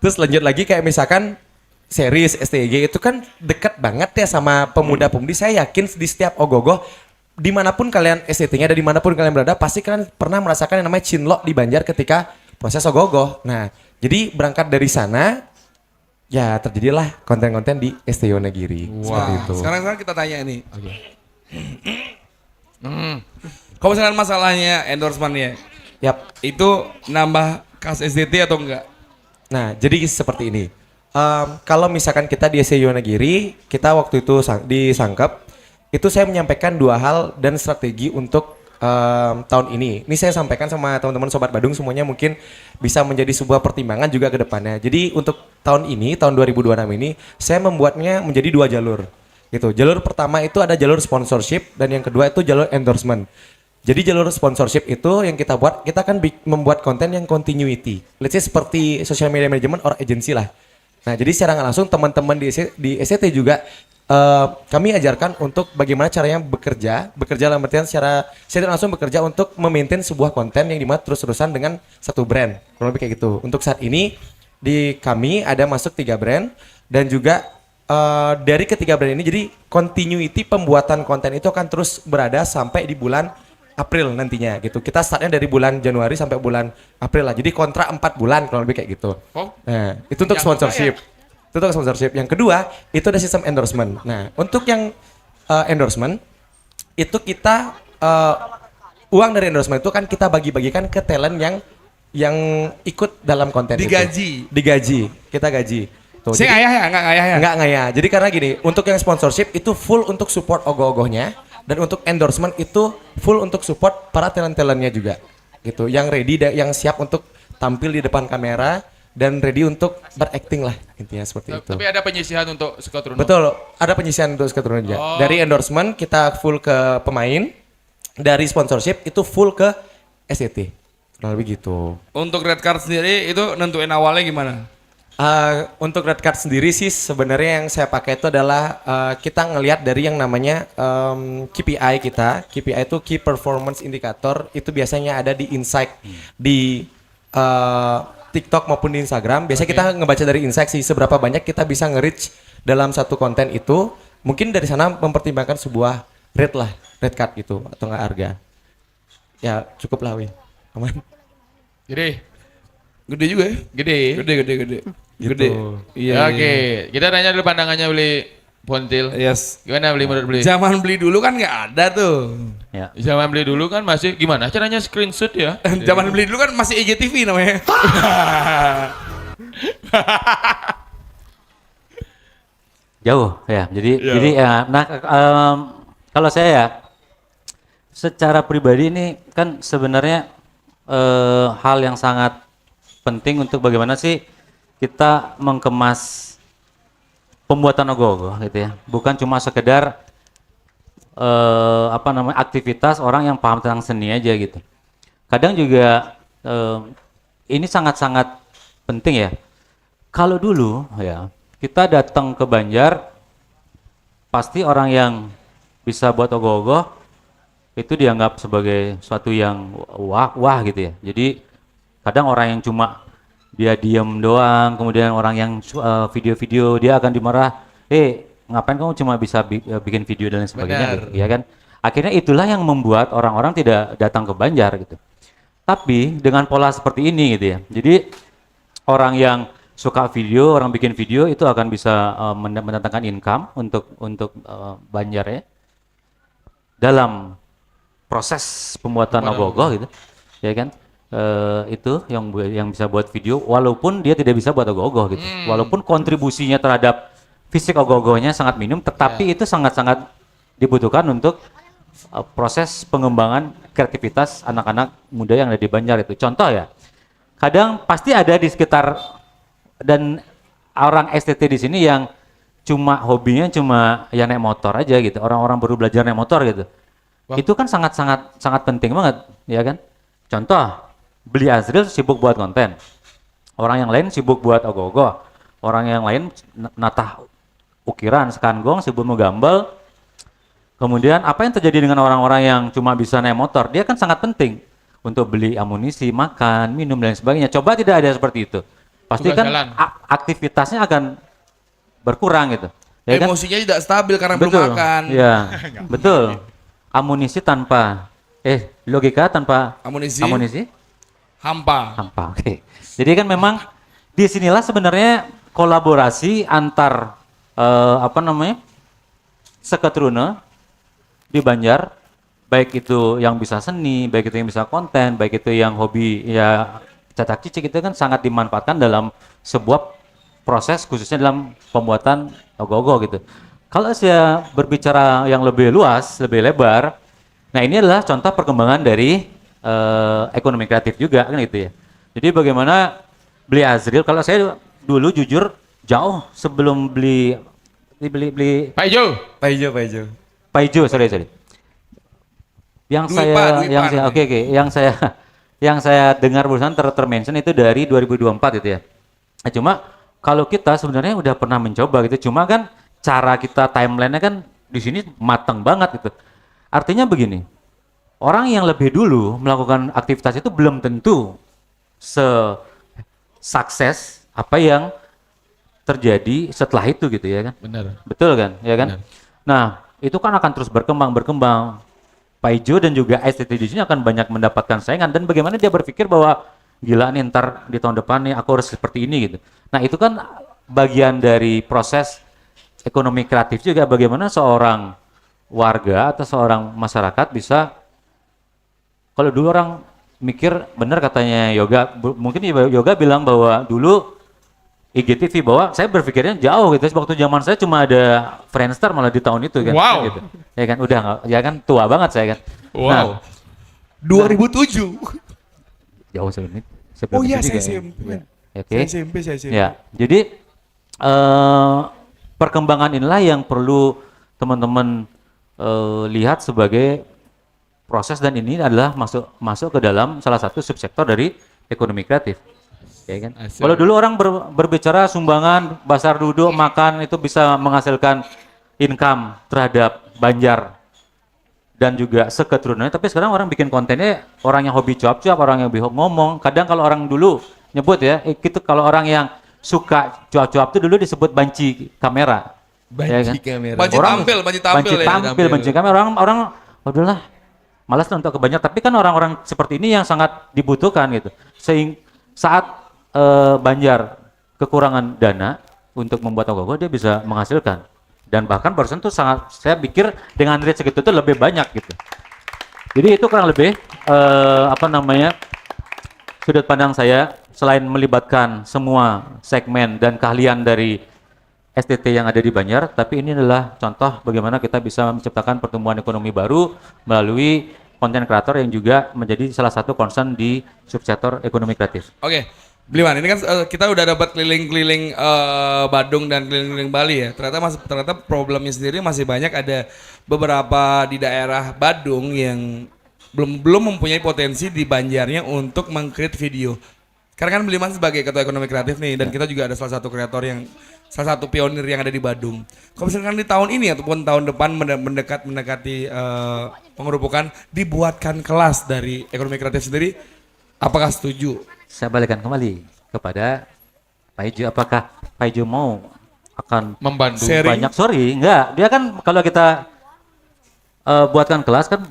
Speaker 3: terus lanjut lagi kayak misalkan series STG itu kan dekat banget ya sama pemuda-pemudi. Saya yakin di setiap ogogoh dimanapun kalian STT-nya dan dimanapun kalian berada pasti kalian pernah merasakan yang namanya cinlok di Banjar ketika proses ogogoh. Nah jadi berangkat dari sana ya terjadilah konten-konten di ST Wonogiri seperti itu.
Speaker 6: Sekarang kita tanya nih. Kalau misalkan masalahnya endorsement-nya,
Speaker 3: Yap.
Speaker 6: itu nambah kas SDT atau enggak?
Speaker 3: Nah, jadi seperti ini. Kalau misalkan kita di SC Wonogiri, kita waktu itu disangkep, itu saya menyampaikan 2 hal dan strategi untuk tahun ini. Ini saya sampaikan sama teman-teman Sobat Badung semuanya mungkin bisa menjadi sebuah pertimbangan juga ke depannya. Jadi untuk tahun ini, tahun 2026 ini, saya membuatnya menjadi 2 jalur. Gitu. Jalur pertama itu ada jalur sponsorship dan yang kedua itu jalur endorsement. Jadi jalur sponsorship itu yang kita buat, kita akan membuat konten yang continuity. Let's say seperti social media management or agency lah. Nah jadi secara nggak langsung teman-teman di SCT juga kami ajarkan untuk bagaimana caranya bekerja dalam artian secara langsung bekerja untuk memaintain sebuah konten yang dimana terus-terusan dengan satu brand. Kurang lebih kayak gitu. Untuk saat ini di kami ada masuk 3 brand dan juga dari ketiga brand ini jadi continuity pembuatan konten itu akan terus berada sampai di bulan April nantinya gitu. Kita startnya dari bulan Januari sampai bulan April lah. Jadi kontrak 4 bulan kalau lebih kayak gitu.
Speaker 5: Oh.
Speaker 3: Nah, itu untuk sponsorship. Itu untuk sponsorship. Yang kedua, itu ada sistem endorsement. Nah, untuk yang endorsement itu kita uang dari endorsement itu kan kita bagi-bagikan ke talent yang ikut dalam konten
Speaker 6: Digaji.
Speaker 3: itu. Digaji. Kita gaji. Tuh,
Speaker 6: Saya
Speaker 3: jadi-
Speaker 6: ayah ya, enggak ayah ya.
Speaker 3: Enggak ya. Jadi karena gini, untuk yang sponsorship itu full untuk support ogoh-ogohnya dan untuk endorsement itu full untuk support para talent-talentnya juga. Gitu. Yang ready yang siap untuk tampil di depan kamera dan ready untuk berakting lah intinya seperti itu.
Speaker 5: Tapi ada penyisihan untuk Scott Runo.
Speaker 3: Betul, ada penyisihan untuk keturunan juga.
Speaker 5: Oh.
Speaker 3: Dari endorsement kita full ke pemain, dari sponsorship itu full ke SCT. Kurang lebih gitu.
Speaker 6: Untuk red card sendiri itu nentuin awalnya gimana?
Speaker 3: Untuk red card sendiri sih sebenarnya yang saya pakai itu adalah kita ngelihat dari yang namanya KPI kita. KPI itu Key Performance Indicator, itu biasanya ada di insight di TikTok maupun di Instagram. Biasanya kita ngebaca dari insight sih seberapa banyak kita bisa nge-reach dalam satu konten itu. Mungkin dari sana mempertimbangkan sebuah rate lah, red card gitu atau enggak harga. Ya cukup lah weh. Aman.
Speaker 6: Gede. Gede juga ya?
Speaker 5: Gede.
Speaker 6: Gede.
Speaker 3: Gitu.
Speaker 6: Gede.
Speaker 5: Ya, oke. Kita tanya dulu pandangannya beli Pontil.
Speaker 6: Yes.
Speaker 5: Gimana beli menurut beli?
Speaker 6: Zaman beli dulu kan nggak ada tuh.
Speaker 1: Ya.
Speaker 5: Zaman beli dulu kan masih gimana caranya screenshot ya?
Speaker 6: Zaman beli dulu kan masih IGTV namanya.
Speaker 1: Jauh ya. Jadi ya, nah kalau saya ya secara pribadi ini kan sebenarnya hal yang sangat penting untuk bagaimana sih kita mengemas pembuatan ogoh-ogoh gitu ya. Bukan cuma sekedar aktivitas orang yang paham tentang seni aja gitu. Kadang juga ini sangat-sangat penting ya. Kalau dulu ya kita datang ke Banjar, pasti orang yang bisa buat ogoh-ogoh itu dianggap sebagai suatu yang wah gitu ya. Jadi kadang orang yang cuma dia diem doang, kemudian orang yang video-video dia akan dimarah, ngapain kamu cuma bisa bikin video dan lain sebagainya gitu, ya kan? Akhirnya itulah yang membuat orang-orang tidak datang ke Banjar gitu. Tapi dengan pola seperti ini gitu ya, jadi orang yang suka video, orang bikin video itu akan bisa mendatangkan income untuk Banjar ya. dalam proses pembuatan ogoh-ogoh gitu, ya kan? Itu yang bisa buat video, walaupun dia tidak bisa buat ogoh-ogoh gitu, walaupun kontribusinya terhadap fisik ogoh-ogohnya sangat minim, tetapi itu sangat-sangat dibutuhkan untuk proses pengembangan kreativitas anak-anak muda yang ada di Banjar itu. Contoh ya, kadang pasti ada di sekitar dan orang STT di sini yang cuma hobinya cuma ya naik motor aja gitu. Orang-orang baru belajar naik motor gitu.
Speaker 5: Wah.
Speaker 1: Itu kan sangat penting banget, ya kan? Contoh, Beli Azril sibuk buat konten. Orang yang lain sibuk buat ogoh-ogoh. Orang yang lain natah ukiran, sekanggong, sibuk menggambal. Kemudian apa yang terjadi dengan orang-orang yang cuma bisa naik motor? Dia kan sangat penting untuk beli amunisi, makan, minum dan sebagainya. Coba tidak ada seperti itu. Pasti
Speaker 5: Tugas
Speaker 1: kan
Speaker 5: jalan.
Speaker 1: aktivitasnya akan berkurang gitu. Ya kan?
Speaker 6: Emosinya tidak stabil karena belum
Speaker 1: Betul.
Speaker 6: makan.
Speaker 1: Ya, betul. Amunisi tanpa logika tanpa
Speaker 6: Amunisi. Hampa.
Speaker 1: hampa. Oke. Jadi kan memang disinilah sebenarnya kolaborasi antar seketruna di Banjar, baik itu yang bisa seni, baik itu yang bisa konten, baik itu yang hobi ya cacak cicik, itu kan sangat dimanfaatkan dalam sebuah proses khususnya dalam pembuatan ogoh-ogoh gitu. Kalau saya berbicara yang lebih luas, lebih lebar, nah ini adalah contoh perkembangan dari ekonomi kreatif juga kan gitu ya. Jadi bagaimana Beli Azril, kalau saya dulu jujur jauh sebelum beli
Speaker 5: Pak Ijo.
Speaker 1: Pak Ijo, sorry. Yang
Speaker 6: Dwi Pan.
Speaker 1: yang saya dengar barusan termention itu dari 2024 itu ya. Nah, cuma kalau kita sebenarnya udah pernah mencoba gitu, cuma kan cara kita timeline-nya kan di sini matang banget gitu. Artinya begini, orang yang lebih dulu melakukan aktivitas itu belum tentu sukses apa yang terjadi setelah itu gitu ya kan.
Speaker 5: Benar.
Speaker 1: Betul kan, ya kan?
Speaker 5: Benar.
Speaker 1: Nah, itu kan akan terus berkembang. Pak Ijo dan juga STT di sini akan banyak mendapatkan saingan, dan bagaimana dia berpikir bahwa gila nih ntar di tahun depan nih aku harus seperti ini gitu. Nah, itu kan bagian dari proses ekonomi kreatif juga, bagaimana seorang warga atau seorang masyarakat bisa, kalau dulu orang mikir benar katanya Yoga, mungkin Yoga bilang bahwa dulu IGTV, bahwa saya berpikirnya jauh gitu. Waktu zaman saya cuma ada Friendster malah di tahun itu kan.
Speaker 5: Wow.
Speaker 1: Gitu. Ya kan udah nggak, ya kan tua banget saya kan.
Speaker 5: Wow.
Speaker 6: 2007.
Speaker 1: Jauh sebenarnya.
Speaker 6: Oh iya,
Speaker 1: juga
Speaker 6: saya
Speaker 1: ya.
Speaker 6: SMP.
Speaker 1: Ya. Oke.
Speaker 6: Saya SMP.
Speaker 1: Ya, jadi perkembangan inilah yang perlu teman-teman lihat sebagai proses, dan ini adalah masuk ke dalam salah satu subsektor dari ekonomi kreatif. Ya kan?
Speaker 5: Asik.
Speaker 1: Kalau dulu orang berbicara sumbangan, basar duduk, makan itu bisa menghasilkan income terhadap Banjar dan juga seketurunannya, tapi sekarang orang bikin kontennya orang yang hobi cuap-cuap, orang yang hobi ngomong. Kadang kalau orang dulu nyebut ya, itu kalau orang yang suka cuap-cuap itu dulu disebut banci kamera.
Speaker 3: Banci kamera.
Speaker 6: Banci tampil
Speaker 1: Banci kamera. Orang udahlah malas lah untuk ke Banjar, tapi kan orang-orang seperti ini yang sangat dibutuhkan gitu. Saat Banjar kekurangan dana untuk membuat ogoh-ogoh, dia bisa menghasilkan, dan bahkan barusan tuh sangat, saya pikir dengan rate segitu tuh lebih banyak gitu. Jadi itu kurang lebih sudut pandang saya, selain melibatkan semua segmen dan keahlian dari STT yang ada di Banjar, tapi ini adalah contoh bagaimana kita bisa menciptakan pertumbuhan ekonomi baru melalui konten kreator yang juga menjadi salah satu concern di subsektor ekonomi kreatif.
Speaker 6: Oke, Bliman, ini kan kita udah dapat keliling-keliling Badung dan keliling-keliling Bali ya. Ternyata problemnya sendiri masih banyak. Ada beberapa di daerah Badung yang belum mempunyai potensi di Banjarnya untuk meng-create video. Karena kan Bliman sebagai ketua ekonomi kreatif nih, dan kita juga ada salah satu kreator yang salah satu pionir yang ada di Badung. Kalau misalkan di tahun ini ataupun tahun depan mendekati pengerupukan, dibuatkan kelas dari ekonomi kreatif sendiri, apakah setuju?
Speaker 1: Saya balikkan kembali kepada Pak Ijo, apakah Pak Ijo mau akan
Speaker 5: Membantu.
Speaker 6: Sharing.
Speaker 1: banyak? Sorry, enggak. Dia kan kalau kita buatkan kelas kan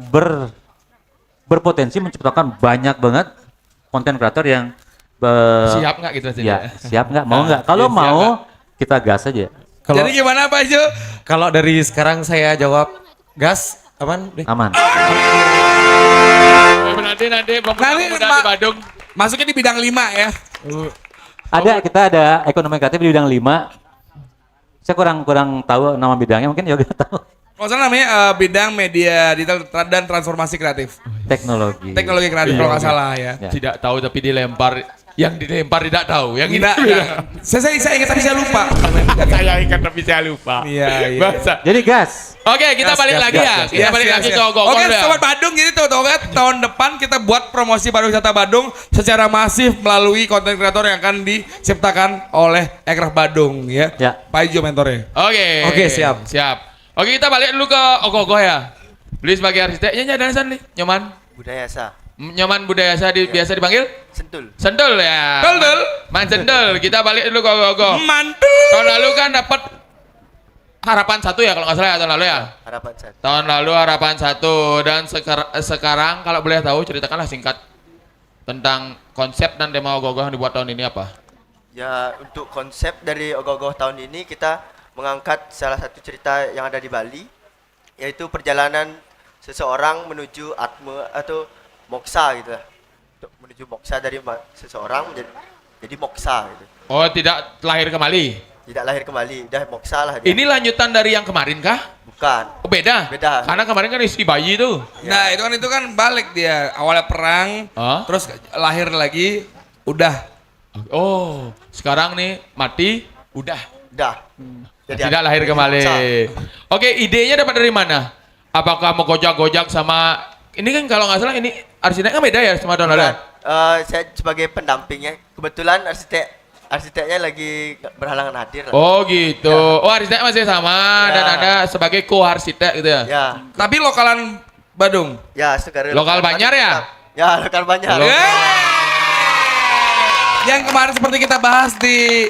Speaker 1: berpotensi menciptakan banyak banget konten kreator yang
Speaker 5: Siap nggak gitu aja?
Speaker 1: ya, siap nggak? Mau nggak? Kalau
Speaker 5: siap
Speaker 1: mau
Speaker 5: nggak?
Speaker 1: kita gas aja.
Speaker 3: Kalau
Speaker 6: Jadi gimana Pak Jo?
Speaker 3: kalau dari sekarang saya jawab gas, Aman? Deh.
Speaker 1: Aman.
Speaker 5: Nanti
Speaker 6: Nanti,
Speaker 5: pemuda-pemuda
Speaker 6: Pak.
Speaker 5: di Badung.
Speaker 6: Masuknya di bidang 5 ya.
Speaker 1: Kita ada ekonomi kreatif di bidang 5. Saya kurang tahu nama bidangnya, mungkin Yoga tahu.
Speaker 6: Kalau salah namanya bidang media digital dan transformasi kreatif.
Speaker 1: Teknologi.
Speaker 6: Teknologi kreatif kalau nggak salah ya.
Speaker 1: Ya.
Speaker 5: Tidak tahu tapi dilempar. Yang dilempar tidak tahu. Yang ini
Speaker 6: Enggak. Saya ingat tapi saya lupa.
Speaker 5: saya ingat tapi saya lupa.
Speaker 6: Iya, iya.
Speaker 5: Bahasa.
Speaker 1: Jadi gas.
Speaker 5: Oke, kita
Speaker 6: Gas,
Speaker 5: balik
Speaker 6: gas,
Speaker 5: lagi
Speaker 6: gas,
Speaker 5: ya.
Speaker 6: gas.
Speaker 5: Kita
Speaker 6: Yes,
Speaker 5: balik
Speaker 6: yes,
Speaker 5: lagi
Speaker 6: yes.
Speaker 5: ke Ogogong
Speaker 6: Oke,
Speaker 5: ya.
Speaker 6: Sobat Badung jadi tuh tahun depan kita buat promosi pariwisata Badung secara masif melalui konten kreator yang akan diciptakan oleh Ekraf Badung ya.
Speaker 1: Ya.
Speaker 6: Pak Ijo mentornya.
Speaker 5: Oke.
Speaker 3: Oke, siap.
Speaker 5: Siap. Oke, kita balik dulu ke Ogogoh ya. Beli sebagai arsiteknya nyadar nih, Nyoman.
Speaker 4: Budaya sah.
Speaker 5: Nyoman budaya biasa dipanggil
Speaker 4: Sentul.
Speaker 5: Sentul ya.
Speaker 6: Sentul.
Speaker 5: Man Sentul. Kita balik dulu ke Ogogoh.
Speaker 6: Mantul.
Speaker 5: Tahun lalu kan dapat harapan 1 ya kalau nggak salah ya tahun lalu ya.
Speaker 4: Harapan sah.
Speaker 5: Tahun lalu harapan 1 dan sekarang kalau boleh tahu ceritakanlah singkat tentang konsep dan tema Ogogoh yang dibuat tahun ini apa?
Speaker 4: Ya, untuk konsep dari Ogogoh tahun ini kita mengangkat salah satu cerita yang ada di Bali, yaitu perjalanan seseorang menuju atma atau moksa gitu lah. Untuk menuju moksa dari seseorang jadi moksa gitu.
Speaker 5: Oh, tidak lahir kembali.
Speaker 4: Tidak lahir kembali, udah moksa lah dia.
Speaker 5: Ini lanjutan dari yang kemarin kah?
Speaker 4: Bukan.
Speaker 5: Oh, beda.
Speaker 4: Beda.
Speaker 5: Karena kemarin kan isi bayi tuh.
Speaker 6: Nah, itu kan balik dia. Awalnya perang,
Speaker 5: Hah?
Speaker 6: terus lahir lagi, udah.
Speaker 5: Oh, sekarang nih mati, udah.
Speaker 4: Udah.
Speaker 5: Tidak lahir kembali.
Speaker 4: moksa.
Speaker 5: Oke, idenya dapat dari mana? Apakah mau gojak-gojak sama ini kan kalau nggak salah ini arsiteknya beda ya sama tahun lalu?
Speaker 4: Bukan. Saya sebagai pendampingnya, kebetulan arsiteknya lagi berhalangan hadir lah.
Speaker 5: Oh gitu. Oh arsitek masih sama
Speaker 4: Ya.
Speaker 5: dan ada sebagai co-arsitek gitu ya?
Speaker 4: Ya,
Speaker 6: Tapi lokalan Badung.
Speaker 4: ya sekarang
Speaker 5: Lokal Banjar ya?
Speaker 4: Ya, lokal Banjar.
Speaker 6: Yang kemarin seperti kita bahas di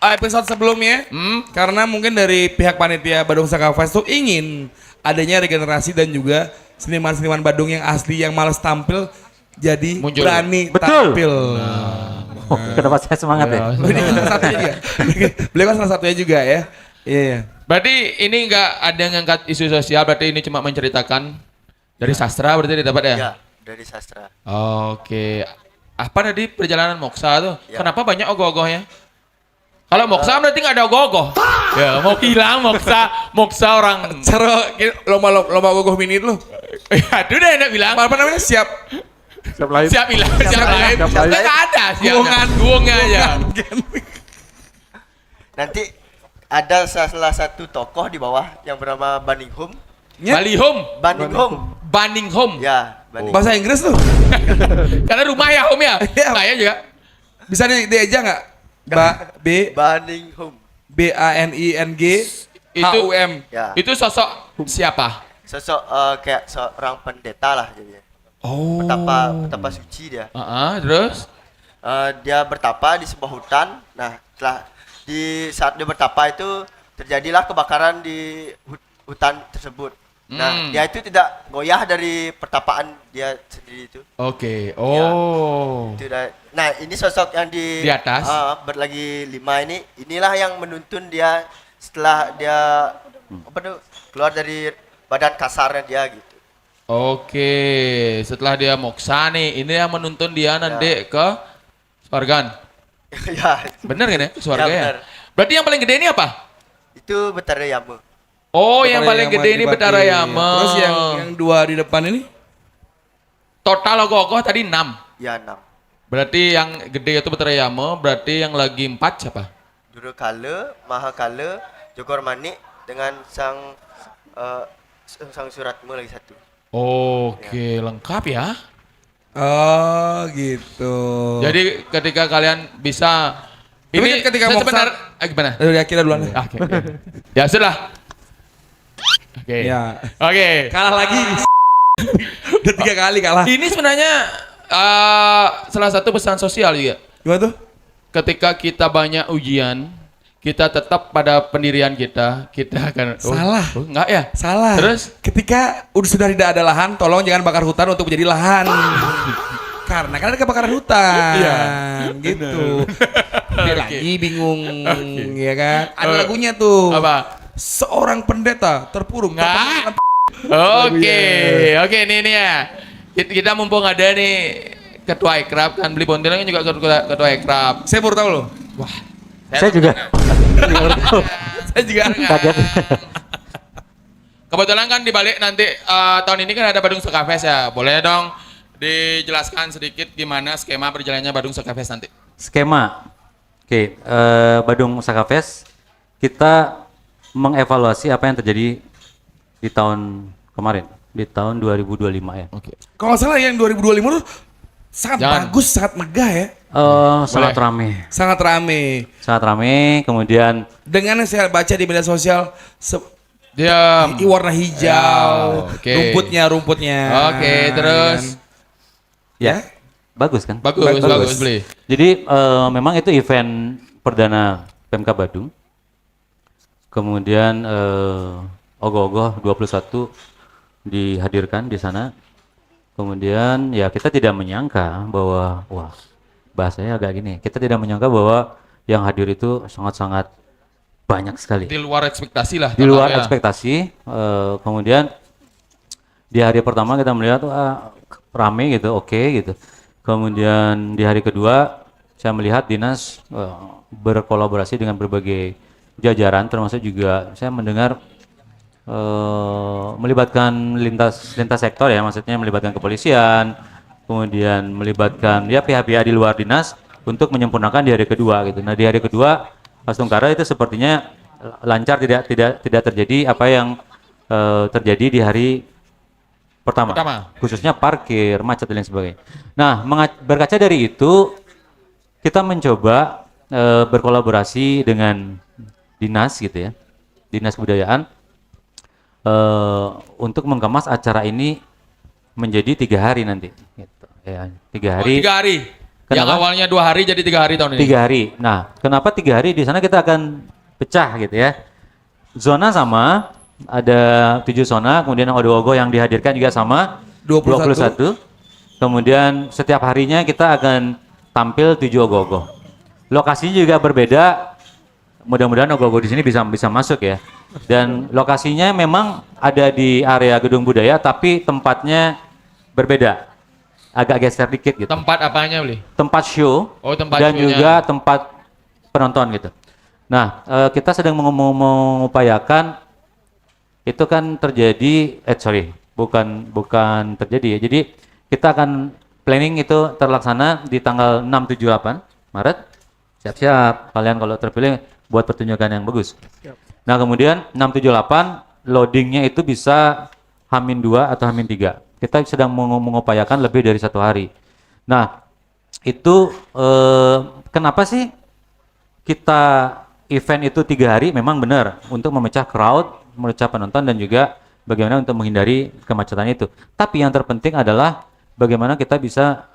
Speaker 6: episode sebelumnya, karena mungkin dari pihak panitia Badung Saka Fest tuh ingin adanya regenerasi dan juga seniman-seniman Badung yang asli yang malas tampil jadi
Speaker 5: Muncul.
Speaker 6: berani
Speaker 1: Betul.
Speaker 6: tampil.
Speaker 1: Oh, kenapa saya semangat ya?
Speaker 6: Beliau kan salah satunya juga. Beliau kan salah satunya juga ya. Iya. Iya.
Speaker 5: Berarti ini nggak ada yang ngangkat isu sosial, berarti ini cuma menceritakan dari sastra berarti didapat ya?
Speaker 4: Ya, dari sastra.
Speaker 5: Oke. Apa tadi perjalanan moksa tuh?
Speaker 4: Ya.
Speaker 5: Kenapa banyak ogoh-ogohnya? Kalau moksa berarti nggak ada ogoh-ogoh. Ya mau hilang moksa orang.
Speaker 6: Cara lomba gogoh mini lu.
Speaker 5: Aduh deh enak bilang.
Speaker 6: Apa namanya? Siap.
Speaker 2: Siap lain.
Speaker 5: Siap hilang, siap lain.
Speaker 2: siap lain.
Speaker 5: Nggak ada siap.
Speaker 6: Guongan.
Speaker 5: Guongan aja.
Speaker 4: Nanti ada salah satu tokoh di bawah yang bernama Baningham.
Speaker 5: Balihom,
Speaker 4: Baningham.
Speaker 5: Baninghom.
Speaker 4: Ya, Baningham.
Speaker 6: Bahasa Inggris tuh.
Speaker 5: Karena rumah ya Om ya.
Speaker 6: Iya.
Speaker 5: Saya juga.
Speaker 6: Bisa dieja nggak?
Speaker 4: Baningham.
Speaker 6: BANING
Speaker 5: Itu
Speaker 6: HUM.
Speaker 4: Ya.
Speaker 5: Itu sosok siapa?
Speaker 4: Sosok kayak seorang pendeta lah jadinya.
Speaker 6: Oh.
Speaker 4: Betapa suci dia.
Speaker 5: Terus?
Speaker 4: Dia bertapa di sebuah hutan. Nah, di saat dia bertapa itu terjadilah kebakaran di hutan tersebut. Nah, dia itu tidak goyah dari pertapaan dia sendiri itu.
Speaker 5: Oke. Oh.
Speaker 4: Itu nah, ini sosok yang
Speaker 5: Di atas?
Speaker 4: berlagi 5 ini, inilah yang menuntun dia setelah dia keluar dari badan kasarnya dia gitu.
Speaker 5: Oke, setelah dia moksa nih, ini yang menuntun dia nanti ke Swargan.
Speaker 4: Ya,
Speaker 5: Bener kan ya? Swarga
Speaker 4: Ya,
Speaker 5: ya?
Speaker 4: bener.
Speaker 5: Berarti yang paling gede ini apa?
Speaker 4: itu Betara Yama.
Speaker 5: Oh, yang paling gede ini Betara Yama.
Speaker 6: Terus yang dua di depan ini?
Speaker 5: Total ogoh-ogoh tadi 6.
Speaker 4: Ya, 6.
Speaker 5: Berarti yang gede itu Betara Yama, berarti yang lagi 4 siapa?
Speaker 4: Durukala, Mahakala, Jogor Manik dengan sang Suratma lagi satu.
Speaker 5: Oke, lengkap ya.
Speaker 6: Oh gitu.
Speaker 5: Jadi ketika kalian bisa
Speaker 6: Tapi
Speaker 5: ini
Speaker 6: ketika moksa-
Speaker 5: gimana?
Speaker 6: Udah kira duluan.
Speaker 5: Oke. Ya sudah. Oke.
Speaker 6: Ya.
Speaker 5: Oke.
Speaker 6: Kalah lagi. Udah 3 kali kalah.
Speaker 5: Ini sebenarnya salah satu pesan sosial juga.
Speaker 6: Gimana tuh?
Speaker 5: Ketika kita banyak ujian, kita tetap pada pendirian kita akan
Speaker 6: Salah.
Speaker 5: Enggak ya?
Speaker 6: Salah.
Speaker 5: Terus?
Speaker 6: Ketika sudah tidak ada lahan, tolong jangan bakar hutan untuk menjadi lahan. Karena kan ada kebakaran hutan.
Speaker 5: Iya.
Speaker 6: Gitu. Dia
Speaker 5: Oke.
Speaker 6: lagi bingung, ya kan? Ada lagunya tuh.
Speaker 5: Apa?
Speaker 6: Seorang pendeta terpuruk.
Speaker 5: Enggak. Oke, ini ya. Kita mumpung ada nih ketua ekrab kan beli Pontianak kan juga ketua ekrab.
Speaker 6: Saya baru tahu loh.
Speaker 5: Wah,
Speaker 1: Saya juga.
Speaker 6: Saya juga
Speaker 1: Kaget.
Speaker 5: kebetulan kan dibalik nanti tahun ini kan ada Badung Sekafes ya. Boleh dong dijelaskan sedikit gimana skema berjalannya Badung Sekafes nanti.
Speaker 1: Skema. Oke, Badung Sakafes kita mengevaluasi apa yang terjadi di tahun kemarin, di tahun 2025 ya.
Speaker 5: Oke.
Speaker 6: Kalau nggak salah yang 2025 tuh sangat
Speaker 5: Jangan.
Speaker 6: bagus, sangat megah ya.
Speaker 1: Sangat rame.
Speaker 6: Sangat rame.
Speaker 1: Sangat rame, kemudian
Speaker 6: Dengan yang saya baca di media sosial,
Speaker 5: Diam.
Speaker 6: warna hijau,
Speaker 5: Ya, oke.
Speaker 6: rumputnya.
Speaker 5: Oke, terus
Speaker 1: ya, bagus kan?
Speaker 5: bagus beli.
Speaker 1: Jadi memang itu event perdana PMK Badung. Kemudian Ogoh-ogoh 21 dihadirkan di sana. Kemudian ya kita tidak menyangka bahwa wah bahasanya agak gini. Kita tidak menyangka bahwa yang hadir itu sangat-sangat banyak sekali.
Speaker 5: Di luar ekspektasi lah.
Speaker 1: Di luar
Speaker 5: ya.
Speaker 1: ekspektasi. Kemudian di hari pertama kita melihat wah, rame gitu, oke gitu. Kemudian di hari kedua saya melihat dinas berkolaborasi dengan berbagai jajaran, termasuk juga saya mendengar melibatkan lintas sektor ya, maksudnya melibatkan kepolisian, kemudian melibatkan ya pihak-pihak di luar dinas untuk menyempurnakan di hari kedua gitu. Nah di hari kedua Astungkara itu sepertinya lancar, tidak terjadi apa yang terjadi di hari pertama, khususnya parkir, macet dan lain sebagainya. Nah, berkaca dari itu, kita mencoba berkolaborasi dengan dinas gitu ya, dinas kebudayaan, untuk mengemas acara ini menjadi 3 hari nanti. Gitu. Ya, 3 hari.
Speaker 5: 3 hari. Yang
Speaker 1: Kenapa?
Speaker 5: awalnya 2 hari jadi 3 hari tahun ini.
Speaker 1: 3 hari. Nah, kenapa 3 hari? Di sana kita akan pecah gitu ya. Zona sama, ada 7 zona, kemudian ogoh-ogoh yang dihadirkan juga sama 21. Kemudian setiap harinya kita akan tampil 7 ogoh-ogoh. Lokasinya juga berbeda. Mudah-mudahan ogoh-ogoh di sini bisa masuk ya. Dan lokasinya memang ada di area Gedung Budaya tapi tempatnya berbeda. Agak geser dikit gitu.
Speaker 5: Tempat apanya beli?
Speaker 1: Tempat show
Speaker 5: Oh, tempat
Speaker 1: dan
Speaker 5: show-nya.
Speaker 1: juga tempat penonton gitu. Nah, kita sedang mengupayakan itu kan terjadi, bukan terjadi ya. Jadi kita akan planning itu terlaksana di tanggal 6, 7, 8 Maret. Siap-siap kalian kalau terpilih buat pertunjukan yang bagus. Nah kemudian 6, 7, 8 loadingnya itu bisa H-2 atau H-3. Kita sedang mengupayakan lebih dari 1 hari. Nah itu kenapa sih kita event itu 3 hari? Memang benar untuk memecah crowd, memecah penonton dan juga bagaimana untuk menghindari kemacetan itu. Tapi yang terpenting adalah bagaimana kita bisa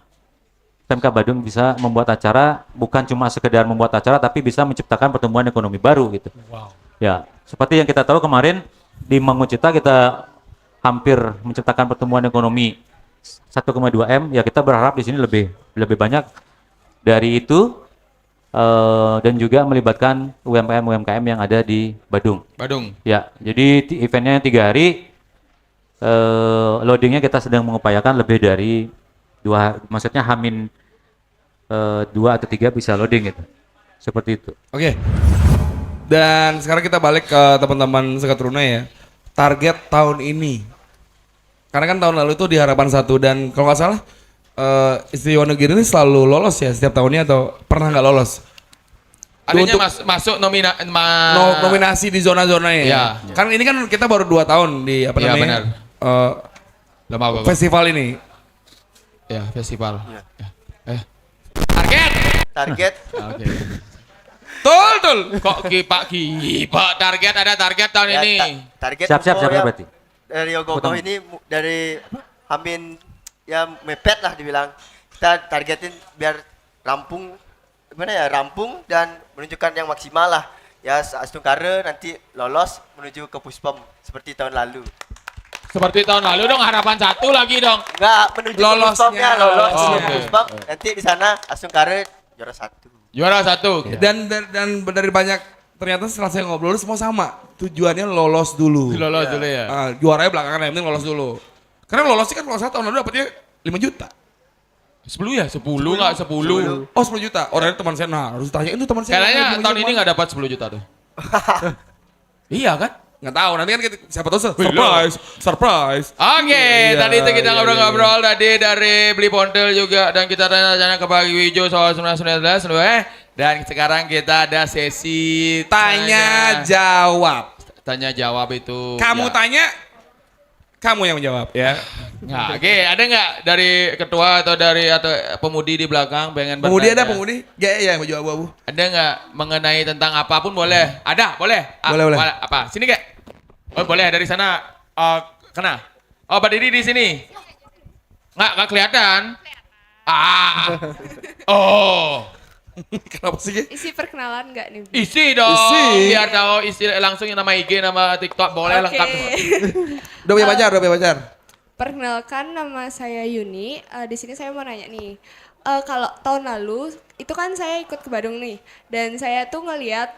Speaker 1: PMK Badung bisa membuat acara bukan cuma sekedar membuat acara tapi bisa menciptakan pertumbuhan ekonomi baru gitu. Wow. Ya, seperti yang kita tahu kemarin di Mangucita kita hampir menciptakan pertumbuhan ekonomi 1,2 M, ya kita berharap di sini lebih banyak dari itu dan juga melibatkan UMKM yang ada di Badung. Ya, jadi eventnya 3 hari, loadingnya kita sedang mengupayakan lebih dari 2, maksudnya H-2 atau 3 bisa loading gitu. Seperti itu.
Speaker 6: Oke. Dan sekarang kita balik ke teman-teman Sekat Runa ya. Target tahun ini. Karena kan tahun lalu itu di Harapan 1 dan kalau nggak salah Istimewa Negeri ini selalu lolos ya setiap tahunnya atau pernah nggak lolos?
Speaker 5: Adanya
Speaker 6: Untuk-
Speaker 5: masuk
Speaker 6: nominasi di zona-zonanya ya.
Speaker 5: Iya.
Speaker 6: Karena ini kan kita baru 2 tahun di apa
Speaker 5: Iya,
Speaker 6: namanya?
Speaker 5: Lembaga
Speaker 6: Festival ini.
Speaker 5: ya festival.
Speaker 4: Iya.
Speaker 5: Ya. Target.
Speaker 4: Target
Speaker 5: Oke. Tul. Kok Kipak target ada target tahun
Speaker 4: ya,
Speaker 5: ini.
Speaker 4: target
Speaker 1: Siap
Speaker 4: info ya,
Speaker 1: berarti.
Speaker 4: dari ogoh-ogoh ini dari Amin ya mepet lah dibilang. Kita targetin biar rampung dan menunjukkan yang maksimal lah. Ya Astungkara nanti lolos menuju ke Puspom seperti tahun lalu.
Speaker 5: Seperti tahun lalu dong harapan 1 lagi dong.
Speaker 4: Enggak, menuju ke
Speaker 6: Lolosnya.
Speaker 4: Puspomnya lolos
Speaker 5: Oh,
Speaker 4: ke
Speaker 5: oke.
Speaker 4: Puspom. Nanti di sana Astungkara juara 1.
Speaker 5: Juara 1.
Speaker 6: Dan dari banyak ternyata setelah saya ngobrol semua sama. Tujuannya lolos dulu.
Speaker 5: Lolos dulu ya.
Speaker 6: Juaranya belakangan, yang penting lolos dulu. Karena lolos sih kan kalau saya tahun lalu dapatnya 5 juta.
Speaker 5: 10 ya? 10 nggak 10.
Speaker 6: Oh 10 juta. Orangnya teman saya, nah harus tanya itu teman saya.
Speaker 5: Kayaknya
Speaker 6: yang
Speaker 5: tahun
Speaker 6: 5
Speaker 5: ini
Speaker 6: juta.
Speaker 5: nggak dapat 10 juta tuh. Iya kan?
Speaker 6: Nggak tahu, nanti kan siapa tahu surprise, surprise.
Speaker 5: Oke,
Speaker 6: Iya,
Speaker 5: tadi itu kita
Speaker 6: iya,
Speaker 5: ngobrol-ngobrol tadi dari Beli Pontel juga dan kita tanya-tanya ke Pak Wijo soal 1919 dan sekarang kita ada sesi
Speaker 6: Tanya jawab.
Speaker 5: tanya jawab itu.
Speaker 6: Kamu
Speaker 5: ya.
Speaker 6: tanya, kamu yang menjawab ya.
Speaker 5: Nggak, oke, ada nggak dari ketua atau atau pemudi di belakang pengen
Speaker 6: Pemudi ada
Speaker 5: bertanya?
Speaker 6: pemudi? Ya yang baju abu-abu.
Speaker 5: Ada nggak mengenai tentang apapun boleh? Ada, boleh.
Speaker 6: Boleh.
Speaker 5: Apa? Sini kek. Oh boleh dari sana. Kena. Oh berdiri di sini. Nggak kelihatan. Oh.
Speaker 6: Kenapa sih? Ge?
Speaker 7: Isi perkenalan nggak nih?
Speaker 5: Isi dong.
Speaker 6: Isi.
Speaker 5: Biar tahu isi langsung nama IG, nama TikTok boleh lengkap semua.
Speaker 6: Udah punya pacar, udah punya pacar.
Speaker 7: Perkenalkan nama saya Yuni. Di sini saya mau nanya nih. Kalau tahun lalu itu kan saya ikut ke Badung nih, dan saya tuh ngelihat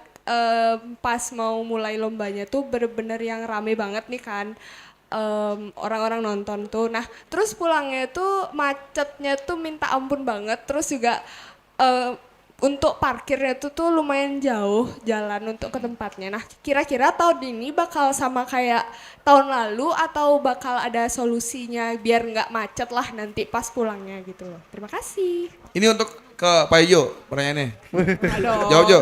Speaker 7: pas mau mulai lombanya tuh bener-bener yang rame banget nih kan. Orang-orang nonton tuh. Nah, terus pulangnya tuh macetnya tuh minta ampun banget. Terus juga untuk parkirnya tuh lumayan jauh jalan untuk ke tempatnya. Nah, kira-kira tahun ini bakal sama kayak tahun lalu atau bakal ada solusinya biar nggak macet lah nanti pas pulangnya gitu loh. Terima kasih.
Speaker 6: Ini untuk ke Pak Ijo pertanyaannya.
Speaker 7: Aduh.
Speaker 6: Jawab Jo.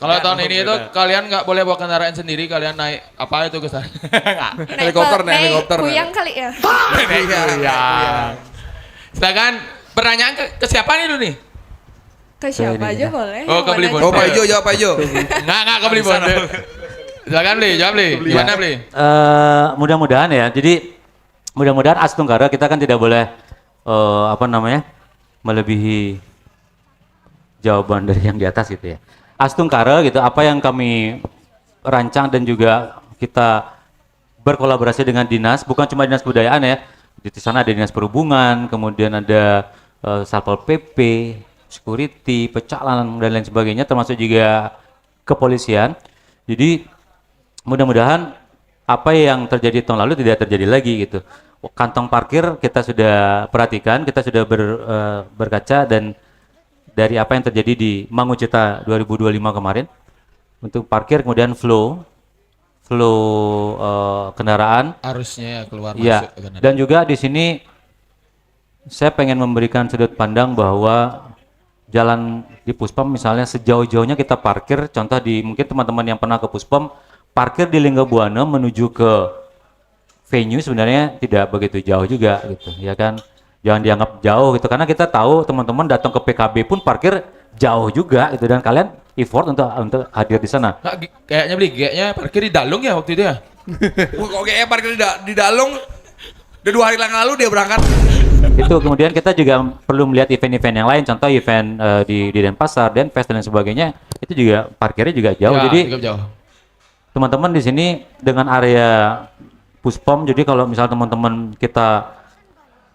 Speaker 5: Kalau tahun ini itu kalian nggak boleh bawa kendaraan sendiri, kalian naik apa itu ke sana? Nggak.
Speaker 6: Helikopter, naik helikopter,
Speaker 7: Kuyang kali ya.
Speaker 6: Iya.
Speaker 5: Silakan pertanyaan ke siapa nih dulu nih?
Speaker 7: Ke siapa
Speaker 1: Ini,
Speaker 7: aja
Speaker 1: ya.
Speaker 7: boleh.
Speaker 5: Oh, ke
Speaker 7: yang
Speaker 5: Beli
Speaker 7: mana
Speaker 6: Oh
Speaker 7: aja.
Speaker 6: Pak Ijo, jawab Pak Ijo.
Speaker 5: Nggak ke Beli Bondel. Silakan beli, jawab beli. Gimana beli?
Speaker 1: Mudah-mudahan ya. Jadi mudah-mudahan As Tunggara kita kan tidak boleh melebihi jawaban dari yang di atas gitu ya. As Tunggara gitu, apa yang kami rancang dan juga kita berkolaborasi dengan dinas, bukan cuma dinas kebudayaan ya. Di sana ada dinas perhubungan, kemudian ada Satpol PP, security, pecalang dan lain sebagainya, termasuk juga kepolisian. Jadi mudah-mudahan apa yang terjadi tahun lalu tidak terjadi lagi gitu. Kantong parkir kita sudah perhatikan, kita sudah berkaca dan dari apa yang terjadi di Mangucita 2025 kemarin untuk parkir, kemudian flow kendaraan.
Speaker 5: Arusnya ya keluar
Speaker 1: Ya,
Speaker 5: masuk. Kan ada.
Speaker 1: dan juga di sini saya pengen memberikan sudut pandang bahwa jalan di Puspom misalnya sejauh-jauhnya kita parkir, contoh di mungkin teman-teman yang pernah ke Puspom, parkir di Linggabuana menuju ke venue sebenarnya tidak begitu jauh juga gitu, ya kan? Jangan dianggap jauh gitu, karena kita tahu teman-teman datang ke PKB pun parkir jauh juga gitu, dan kalian effort untuk hadir di sana.
Speaker 5: Nggak, kayaknya parkir di Dalung ya waktu itu ya?
Speaker 6: Wah, kok kayaknya parkir di Dalung udah 2 hari yang lalu dia berangkat.
Speaker 1: Itu kemudian kita juga perlu melihat event-event yang lain, contoh event di Denpasar, Denfest dan sebagainya, itu juga parkirnya juga jauh.
Speaker 5: Ya,
Speaker 1: Jadi
Speaker 5: cukup jauh.
Speaker 1: teman-teman di sini dengan area Puspom, jadi kalau misal teman-teman kita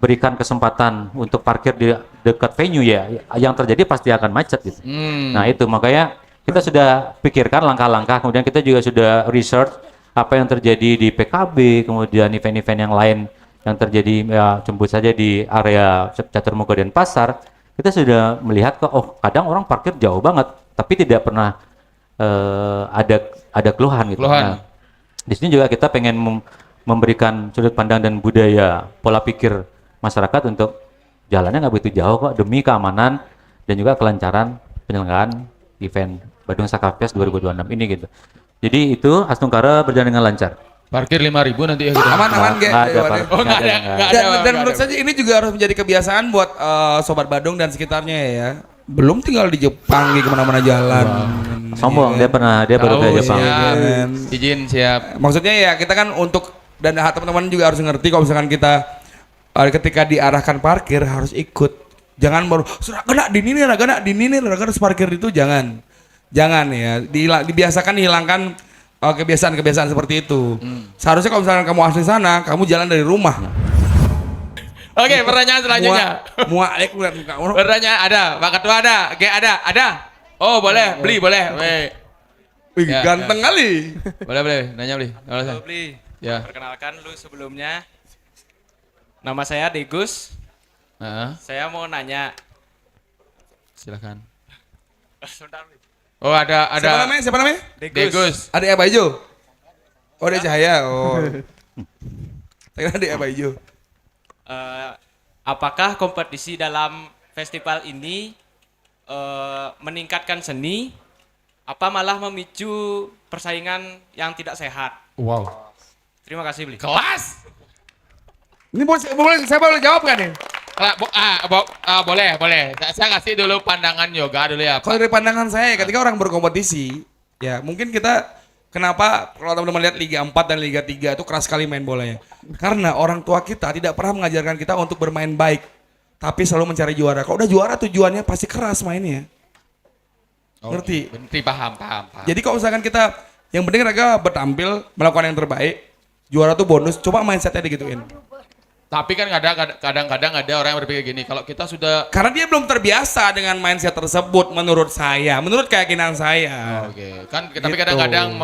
Speaker 1: berikan kesempatan untuk parkir di dekat venue ya, yang terjadi pasti akan macet gitu. Nah itu makanya kita sudah pikirkan langkah-langkah, kemudian kita juga sudah research apa yang terjadi di PKB, kemudian event-event yang lain yang terjadi ya sebut saja di area Caturmuka Denpasar, kita sudah melihat kok, oh kadang orang parkir jauh banget, tapi tidak pernah ada keluhan gitu.
Speaker 5: Keluhan.
Speaker 1: Nah, di sini juga kita pengen memberikan sudut pandang dan budaya pola pikir masyarakat untuk jalannya nggak begitu jauh kok, demi keamanan dan juga kelancaran penyelenggaraan event Badung Sakafest 2026 ini gitu. Jadi itu As Tunggara berjalan dengan lancar.
Speaker 5: Parkir 5.000 nanti ya kita.
Speaker 6: Aman Ge.
Speaker 1: Nggak ada,
Speaker 6: Dewannya.
Speaker 1: Pak.
Speaker 5: Oh nggak ada, nggak ada.
Speaker 6: Dan menurut saya ini juga harus menjadi kebiasaan buat Sobat Badung dan sekitarnya ya. Belum tinggal di Jepang, di kemana-mana jalan.
Speaker 1: Sombong,
Speaker 6: Iya.
Speaker 1: dia baru ke
Speaker 5: Tahu,
Speaker 1: Jepang.
Speaker 5: siap.
Speaker 6: Kan.
Speaker 5: Izin siap.
Speaker 6: Maksudnya ya kita kan untuk, dan teman-teman juga harus ngerti kalau misalkan kita ketika diarahkan parkir harus ikut. Jangan baru gana di ini harus parkir itu, jangan ya. Dibiasakan hilangkan kebiasaan-kebiasaan seperti itu. Seharusnya kalau misalkan kamu asli sana, kamu jalan dari rumah.
Speaker 5: Oke, pertanyaan selanjutnya.
Speaker 6: Muak lihat muka orang.
Speaker 5: Pertanyaan ada, Pak Ketua ada, G ada. Oh boleh, beli boleh. Weh.
Speaker 6: Wih,
Speaker 5: Ya,
Speaker 6: ganteng kali.
Speaker 5: Boleh, nanya beli.
Speaker 8: Beli.
Speaker 5: Ya.
Speaker 8: Perkenalkan dulu sebelumnya. Nama saya Degus.
Speaker 5: Heeh,
Speaker 8: Saya mau nanya.
Speaker 5: silakan.
Speaker 8: Sebentar, Bli.
Speaker 5: Oh, ada
Speaker 6: Siapa namanya?
Speaker 5: Degus.
Speaker 6: Adik Abah Ijo. Oh, Adik Cahaya. Oh. Saya kira Adik Abah Ijo.
Speaker 8: Apakah kompetisi dalam festival ini meningkatkan seni? Apa malah memicu persaingan yang tidak sehat?
Speaker 5: Wow.
Speaker 8: Terima kasih, Bli.
Speaker 5: Kelas.
Speaker 6: Ini saya boleh jawab kan nih?
Speaker 5: Boleh. Saya kasih dulu pandangan yoga dulu ya, Pak.
Speaker 6: Kalau dari pandangan saya, ketika orang berkompetisi, ya mungkin kita kenapa kalau teman-teman lihat Liga 4 dan Liga 3 itu keras sekali main bolanya. Karena orang tua kita tidak pernah mengajarkan kita untuk bermain baik, tapi selalu mencari juara. Kalau udah juara tujuannya pasti keras mainnya. Ngerti?
Speaker 5: Ngerti, paham.
Speaker 6: Jadi kalau misalkan kita yang penting mereka bertampil, melakukan yang terbaik, juara tuh bonus, coba mindsetnya digituin.
Speaker 5: Tapi kan kadang-kadang ada orang yang berpikir gini, kalau kita sudah
Speaker 6: Karena dia belum terbiasa dengan mindset tersebut menurut saya, menurut keyakinan saya.
Speaker 5: Oke, kan tapi
Speaker 6: Gitu.
Speaker 5: kadang-kadang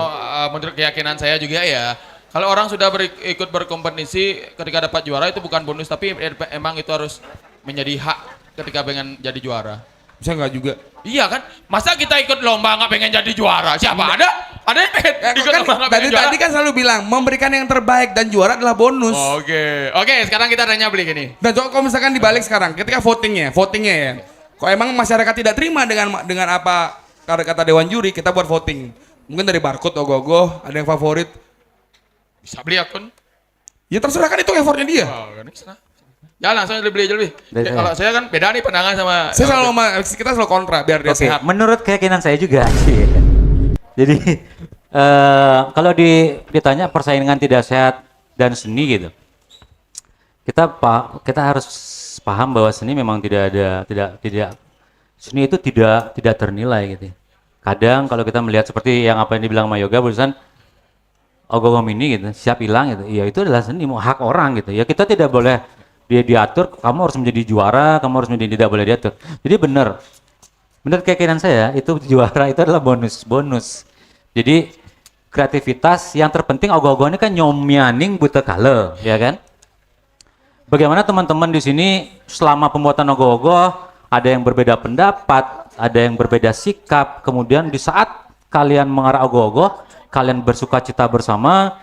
Speaker 5: menurut keyakinan saya juga ya, kalau orang sudah ikut berkompetisi ketika dapat juara itu bukan bonus, tapi emang itu harus menjadi hak ketika pengen jadi juara.
Speaker 6: Bisa nggak juga?
Speaker 5: Iya kan? Masa kita ikut lomba nggak pengen jadi juara? Siapa? Ada yang pengen ikut
Speaker 6: Kan,
Speaker 5: lomba nggak pengen juara?
Speaker 6: tadi kan selalu bilang memberikan yang terbaik dan juara adalah bonus.
Speaker 5: Oke, sekarang kita tanya beli gini.
Speaker 6: Dan coba kalau misalkan dibalik sekarang, ketika votingnya ya. Kok emang masyarakat tidak terima dengan apa kata Dewan Juri, kita buat voting. Mungkin dari barcode ogoh-ogoh, ada yang favorit.
Speaker 5: Bisa beli akun?
Speaker 6: Ya terserah kan itu effortnya dia.
Speaker 5: Oh, kan bisa. Ya langsung beli aja lebih.
Speaker 1: Dari saya.
Speaker 5: Kalau saya kan beda nih pandangan sama.
Speaker 6: Kita selalu kontra biar dia
Speaker 1: Oke,
Speaker 6: sehat.
Speaker 1: menurut keyakinan saya juga. Jadi kalau ditanya persaingan tidak sehat dan seni gitu, kita harus paham bahwa seni memang tidak seni itu tidak ternilai gitu. Kadang kalau kita melihat seperti yang apa yang dibilang sama Yoga barusan, ogoh ini gitu, siap hilang gitu. Ya itu adalah seni, mau hak orang gitu. Ya kita tidak boleh dia diatur, kamu harus menjadi juara, kamu harus menjadi tidak boleh diatur. Jadi benar keyakinan saya itu juara itu adalah bonus. Jadi kreativitas yang terpenting ogoh-ogoh ini kan nyomyaning buta kale, ya kan? Bagaimana teman-teman di sini selama pembuatan ogoh-ogoh ada yang berbeda pendapat, ada yang berbeda sikap, kemudian di saat kalian mengarah ogoh-ogoh, kalian bersukacita bersama,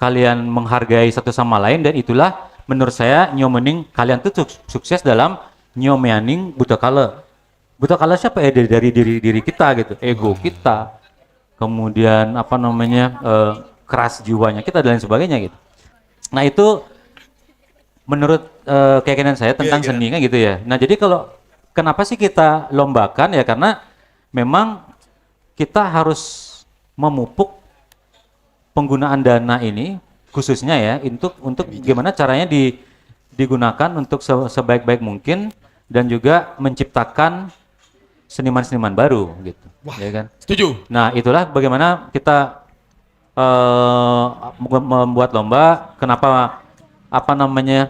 Speaker 1: kalian menghargai satu sama lain dan itulah menurut saya nyomening kalian tuh sukses dalam nyomening buta kala. Buta kala siapa ya dari diri kita gitu, ego kita, kemudian apa namanya keras jiwanya kita dan lain sebagainya gitu. Nah itu menurut keyakinan saya tentang seni kan gitu ya. Nah jadi kalau kenapa sih kita lombakan ya karena memang kita harus memupuk penggunaan dana ini khususnya ya untuk gimana caranya digunakan untuk sebaik-baik mungkin dan juga menciptakan seniman-seniman baru gitu.
Speaker 5: Wah,
Speaker 1: ya kan?
Speaker 5: Setuju.
Speaker 1: Nah, itulah bagaimana kita membuat lomba, kenapa apa namanya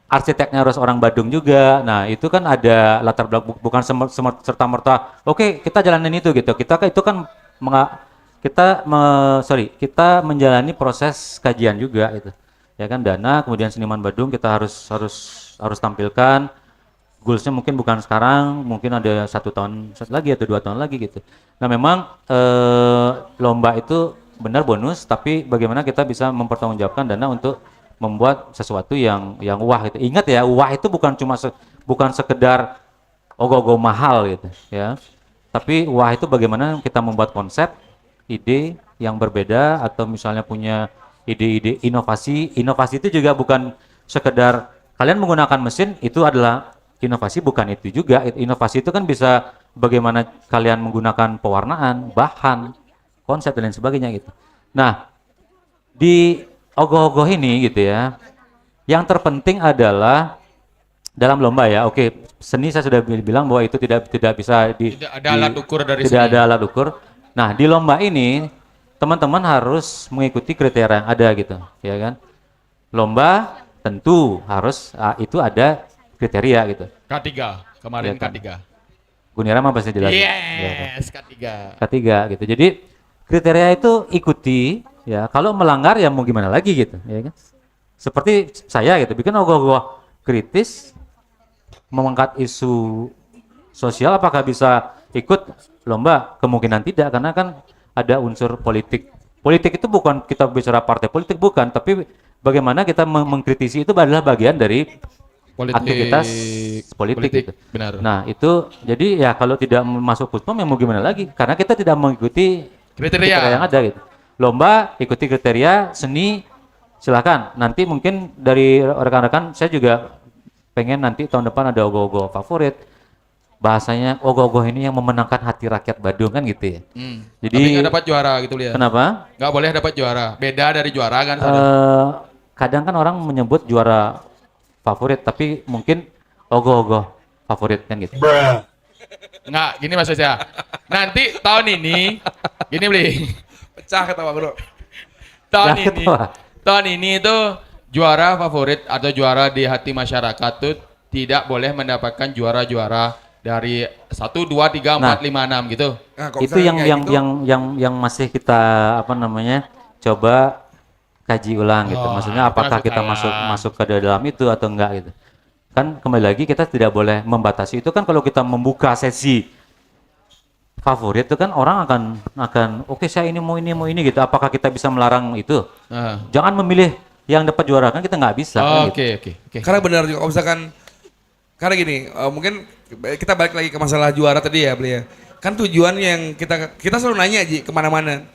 Speaker 1: arsiteknya harus orang Badung juga. Nah, itu kan ada latar belakang bukan serta-merta oke, kita jalanin itu gitu. Kita itu kan kita menjalani proses kajian juga itu. Ya kan dana, kemudian seniman Badung kita harus tampilkan. Goalsnya mungkin bukan sekarang, mungkin ada 1 tahun lagi atau 2 tahun lagi gitu. Nah memang lomba itu benar bonus, tapi bagaimana kita bisa mempertanggungjawabkan dana untuk membuat sesuatu yang wah gitu. Ingat ya, wah itu bukan cuma bukan sekedar ogoh-ogoh mahal gitu ya. Tapi wah itu bagaimana kita membuat konsep, ide yang berbeda atau misalnya punya ide-ide inovasi. Inovasi itu juga bukan sekedar kalian menggunakan mesin itu adalah inovasi, bukan itu juga. Inovasi itu kan bisa bagaimana kalian menggunakan pewarnaan, bahan, konsep dan lain sebagainya gitu. Nah, di ogoh-ogoh ini gitu ya, yang terpenting adalah dalam lomba ya. Oke, seni saya sudah bilang bahwa itu tidak bisa
Speaker 5: Tidak ada alat ukur dari
Speaker 1: tidak
Speaker 5: seni.
Speaker 1: ada alat ukur. Nah, di lomba ini teman-teman harus mengikuti kriteria yang ada gitu, ya kan? Lomba tentu harus itu ada kriteria gitu.
Speaker 5: K3, kemarin
Speaker 1: Ya kan?
Speaker 5: K3.
Speaker 1: Guniara mah pasti jelas.
Speaker 5: Yes, ketiga.
Speaker 1: Ketiga gitu. Jadi kriteria itu ikuti ya. Kalau melanggar ya mau gimana lagi gitu, ya kan? Seperti saya gitu, bikin ogoh-ogoh kritis mengangkat isu sosial, apakah bisa ikut lomba? Kemungkinan tidak, karena kan ada unsur politik. Politik itu bukan kita bicara partai politik, bukan, tapi bagaimana kita mengkritisi itu adalah bagian dari aktivitas politik, gitu.
Speaker 5: Benar.
Speaker 1: Nah itu jadi ya kalau tidak masuk Puspom ya mau gimana lagi? Karena kita tidak mengikuti
Speaker 5: Kriteria.
Speaker 1: yang ada gitu. Lomba ikuti kriteria, seni silakan. Nanti mungkin dari rekan-rekan saya juga pengen nanti tahun depan ada ogoh-ogoh favorit. Bahasanya ogoh-ogoh ini yang memenangkan hati rakyat Badung kan gitu ya. Jadi
Speaker 5: Tapi nggak dapat juara gitu ya.
Speaker 1: kenapa?
Speaker 5: Nggak boleh dapat juara. Beda dari juara kan.
Speaker 1: Kadang kan orang menyebut juara favorit, tapi mungkin ogoh-ogoh favorit kan gitu.
Speaker 5: Nggak, gini maksud saya. Nanti tahun ini, gini beli.
Speaker 6: Pecah ketawa bro.
Speaker 5: Tahun
Speaker 1: Lah,
Speaker 5: ini,
Speaker 1: ketawa.
Speaker 5: tahun ini itu juara favorit atau juara di hati masyarakat tuh tidak boleh mendapatkan juara-juara dari 1, 2, 3, 4, 5, 6 gitu.
Speaker 6: Nah, kalau
Speaker 1: Itu
Speaker 6: misalnya
Speaker 1: yang
Speaker 6: kayak
Speaker 1: yang
Speaker 6: gitu,
Speaker 1: yang masih kita apa namanya coba kaji ulang gitu.
Speaker 5: Oh,
Speaker 1: Maksudnya
Speaker 5: itu
Speaker 1: apakah
Speaker 5: masuk
Speaker 1: kita
Speaker 5: akal.
Speaker 1: masuk ke dalam itu atau enggak gitu. Kan kembali lagi kita tidak boleh membatasi itu kan. Kalau kita membuka sesi favorit itu kan orang akan oke, saya ini mau ini gitu. Apakah kita bisa melarang itu?
Speaker 5: Ah.
Speaker 1: Jangan memilih yang dapat juara, kan kita nggak bisa kan gitu.
Speaker 5: Oke.
Speaker 6: karena benar juga kalau misalkan karena gini, mungkin kita balik lagi ke masalah juara tadi ya, Beli ya. Kan tujuan yang kita selalu nanya Ji kemana-mana.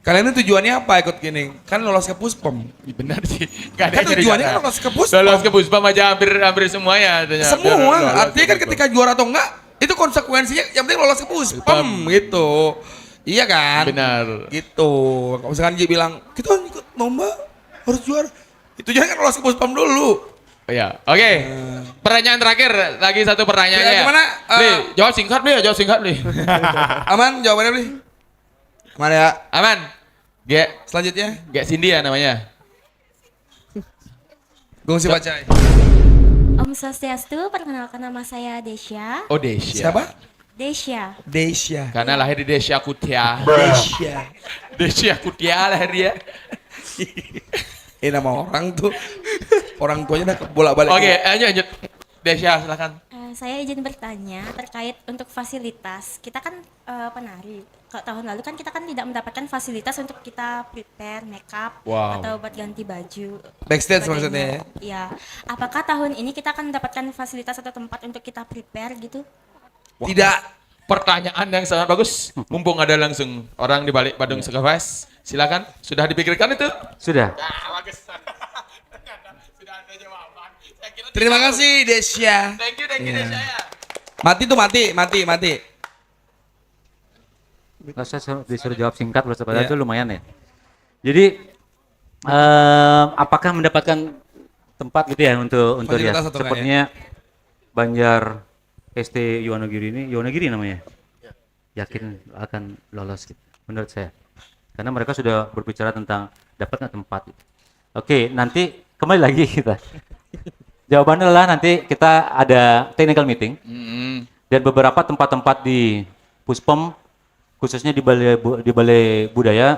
Speaker 6: Kalian itu tujuannya apa ikut gini? Kan lolos ke Puspom.
Speaker 5: Benar sih. Gak ada
Speaker 6: Kan
Speaker 5: yang jadi
Speaker 6: tujuannya
Speaker 5: juara.
Speaker 6: kan lolos ke Puspom.
Speaker 5: Lolos ke Puspom aja hampir semuanya.
Speaker 6: Semua, artinya kan ketika juara atau enggak, itu konsekuensinya yang penting lolos ke Puspom gitu. Iya kan?
Speaker 5: Benar.
Speaker 6: Gitu. Kalau misalkan Ji bilang, kita ikut lomba harus juara. Itu jangan kan lolos ke Puspom dulu.
Speaker 5: Iya, oke. Pertanyaan terakhir, lagi satu pertanyaan
Speaker 6: Ya,
Speaker 5: ya.
Speaker 6: gimana?
Speaker 5: Bli, jawab singkat Bli, jawab singkat Bli.
Speaker 6: Aman jawabannya Beli? Aman ya?
Speaker 5: Aman.
Speaker 6: Selanjutnya,
Speaker 5: Gek Cindy ya namanya.
Speaker 6: Gongsi Bacai.
Speaker 9: Om Swastiastu, perkenalkan nama saya Desya.
Speaker 5: Oh Desya.
Speaker 6: Siapa?
Speaker 9: Desya.
Speaker 6: Desya.
Speaker 5: Karena lahir di Desya Kutia.
Speaker 6: Desya.
Speaker 5: Desya Kutia lahir dia.
Speaker 6: Nama orang tuh. Orang tuanya udah bolak-balik.
Speaker 5: Oke, lanjut. Desya silakan.
Speaker 9: Saya izin bertanya terkait untuk fasilitas. Kita kan penari. Kalau tahun lalu kan kita kan tidak mendapatkan fasilitas untuk kita prepare makeup
Speaker 5: Wow.
Speaker 9: atau buat ganti baju.
Speaker 6: Backstage
Speaker 9: sebagainya.
Speaker 6: maksudnya ya?
Speaker 9: Iya. Apakah tahun ini kita akan mendapatkan fasilitas atau tempat untuk kita prepare gitu?
Speaker 6: Tidak.
Speaker 5: Pertanyaan yang sangat bagus. Mumpung ada langsung orang di balik Badung Sekavas. Silakan. Sudah dipikirkan itu?
Speaker 1: Sudah.
Speaker 5: Bagus. Sudah ada jawaban. Saya kira
Speaker 6: Terima kasih Desya.
Speaker 5: Thank you Desya ya.
Speaker 6: Mati tuh mati.
Speaker 1: Kalau saya disuruh jawab singkat, loh sebenarnya
Speaker 6: Iya.
Speaker 1: itu lumayan ya. Jadi apakah mendapatkan tempat gitu ya untuk rias?
Speaker 6: Fasilitas atau enggak
Speaker 1: Sepertinya Banjar ST Yonagiri namanya. Yakin akan lolos gitu, menurut saya. Karena mereka sudah berbicara tentang dapat nggak tempat. Gitu. Oke, nanti kembali lagi kita. Jawabannya adalah nanti kita ada technical meeting dan beberapa tempat-tempat di Puspom khususnya di Balai Budaya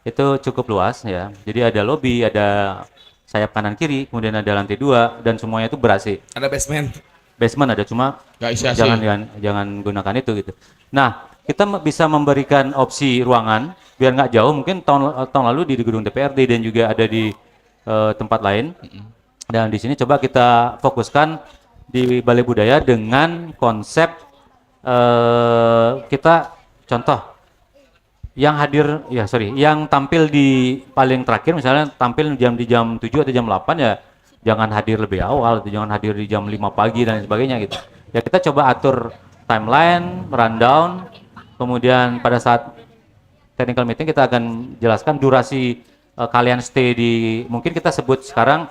Speaker 1: itu cukup luas ya. Jadi ada lobi, ada sayap kanan kiri, kemudian ada lantai 2 dan semuanya itu ber-AC.
Speaker 6: Ada basement.
Speaker 1: Basement ada, cuma
Speaker 5: Nggak isi AC.
Speaker 1: jangan gunakan itu gitu. Nah, kita bisa memberikan opsi ruangan biar nggak jauh. Mungkin tahun lalu di gedung DPRD dan juga ada di tempat lain. Dan di sini coba kita fokuskan di Balai Budaya dengan konsep kita contoh yang tampil di paling terakhir misalnya tampil di jam 7 atau jam 8 ya jangan hadir lebih awal, atau jangan hadir di jam 5 pagi dan sebagainya gitu. Ya kita coba atur timeline, rundown, kemudian pada saat technical meeting kita akan jelaskan durasi kalian stay di, mungkin kita sebut sekarang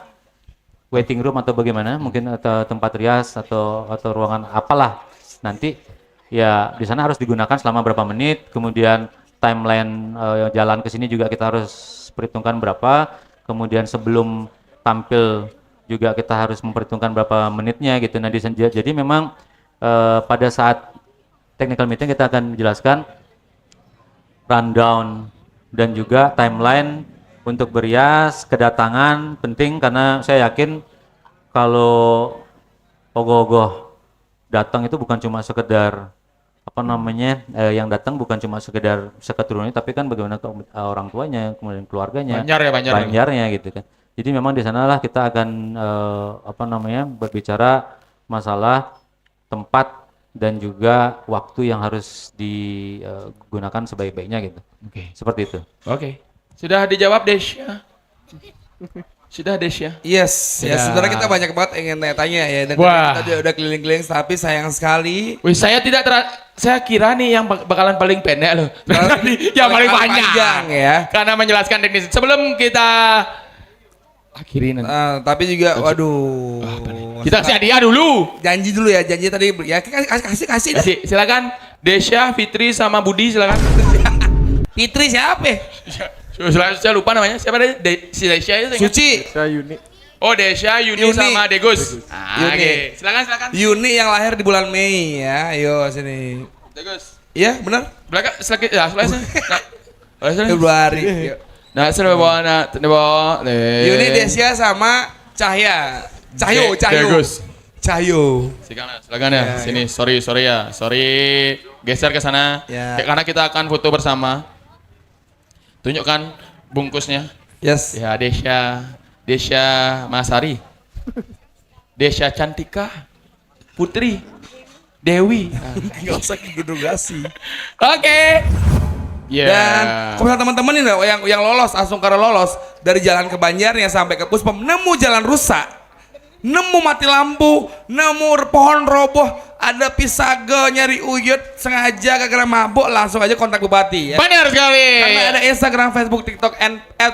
Speaker 1: waiting room atau bagaimana, mungkin atau tempat rias atau ruangan apalah nanti ya di sana harus digunakan selama berapa menit, kemudian timeline jalan ke sini juga kita harus perhitungkan berapa, kemudian sebelum tampil juga kita harus memperhitungkan berapa menitnya gitu. Nah jadi memang pada saat technical meeting kita akan menjelaskan rundown dan juga timeline untuk berias, kedatangan penting karena saya yakin kalau ogoh-ogoh datang itu bukan cuma sekedar apa namanya yang datang bukan cuma sekedar seketurunannya tapi kan bagaimana orang tuanya, kemudian keluarganya, banjarnya gitu kan. Jadi memang di sanalah kita akan apa namanya berbicara masalah tempat dan juga waktu yang harus digunakan sebaik-baiknya gitu.
Speaker 5: Oke.
Speaker 1: Seperti itu.
Speaker 5: Oke. Sudah dijawab Desya? Sudah Desya?
Speaker 6: Yes, ya
Speaker 5: Sudah.
Speaker 6: sebenarnya kita banyak banget ingin tanya ya dan
Speaker 5: Wah.
Speaker 6: tadi udah keliling-keliling tapi sayang sekali
Speaker 5: Wih, saya kira nih yang bakalan paling pendek loh. Ternyata yang paling banyak.
Speaker 6: panjang ya.
Speaker 5: Karena menjelaskan teknis. Sebelum kita akhirin nanti.
Speaker 6: Tapi juga waduh.
Speaker 5: Kita kasih hadiah dulu.
Speaker 6: Janji dulu ya, janji tadi ya kasih dah.
Speaker 5: Kasih, silakan Desya, Fitri sama Budi silakan.
Speaker 6: Fitri siapa?
Speaker 5: Saya lupa namanya. Siapa tadi? Si Desya itu ingat?
Speaker 6: Suci.
Speaker 2: Saya Yuni.
Speaker 5: Oh, Desya, Yuni
Speaker 6: Yuni.
Speaker 5: sama Degus. Ah,
Speaker 6: Yuni.
Speaker 5: oke. Silakan.
Speaker 6: Yuni yang lahir di bulan Mei ya. Ayo sini.
Speaker 5: Degus.
Speaker 6: Iya, benar?
Speaker 5: Belakang selagi ya, selesai. Nah,
Speaker 6: Februari. Yuk.
Speaker 5: nah, sudah bawa
Speaker 6: Yuni, Desya sama Cahya. Cahyo.
Speaker 5: Degus.
Speaker 6: Cahyo.
Speaker 5: Silakan ya. Sini, sorry ya. Sorry, geser ke sana.
Speaker 6: Ya.
Speaker 5: Karena kita akan foto bersama. Tunjukkan bungkusnya.
Speaker 6: Yes.
Speaker 5: Ya, Desya Masari. Desya Cantika. Putri. Dewi.
Speaker 6: Enggak usah gedugasi.
Speaker 5: Oke. Ya.
Speaker 6: Dan kalau misalnya teman-teman ini yang lolos langsung karena lolos dari jalan ke Banjarnya sampai ke Puspom nemu jalan rusak, nemu mati lampu, nemu pohon roboh, ada pisage nyari uyut sengaja gara-gara mabuk langsung aja kontak bupati ya.
Speaker 5: Benar sekali.
Speaker 6: Karena ada Instagram, Facebook, TikTok,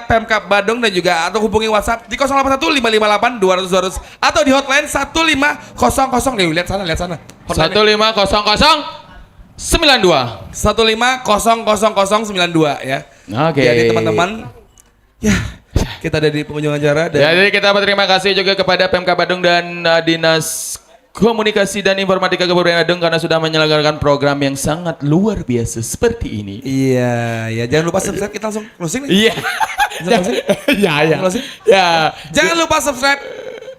Speaker 6: @Pemkab Badung dan juga atau hubungi WhatsApp di 081 558 200 atau di hotline 1500. Nih, lihat sana.
Speaker 5: 150092.
Speaker 6: 150092 ya.
Speaker 5: Oke.
Speaker 6: Jadi teman-teman, ya kita ada di pengunjung acara dan
Speaker 5: Jadi kita berterima kasih juga kepada Pemkab Badung dan Dinas Komunikasi dan Informatika Kabupaten Badung karena sudah menyelenggarakan program yang sangat luar biasa seperti ini.
Speaker 6: iya, jangan lupa subscribe, kita langsung closing nih.
Speaker 5: Iya. Ya.
Speaker 6: Closing.
Speaker 5: Ya.
Speaker 6: Jangan lupa subscribe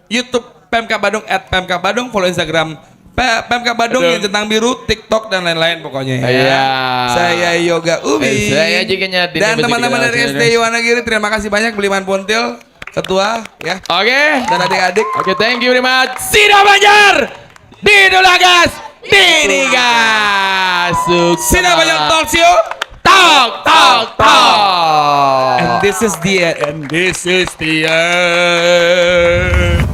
Speaker 6: YouTube Pemkab Badung @Pemkab Badung, follow Instagram Pemkab Badung yang centang biru, TikTok dan lain-lain pokoknya ya.
Speaker 5: Iya.
Speaker 6: Saya Yoga Ubi.
Speaker 5: Saya juga Nyadin.
Speaker 6: Dan teman-teman dari STI Wonogiri terima kasih banyak Beliman Pontil, ketua ya.
Speaker 5: Oke.
Speaker 6: Dan adik-adik.
Speaker 5: Oke, thank you very much. Sida Banjar. Di Dulagas. Di Nigas.
Speaker 6: Sina banyak talk show.
Speaker 5: Talk.
Speaker 6: And this is the end.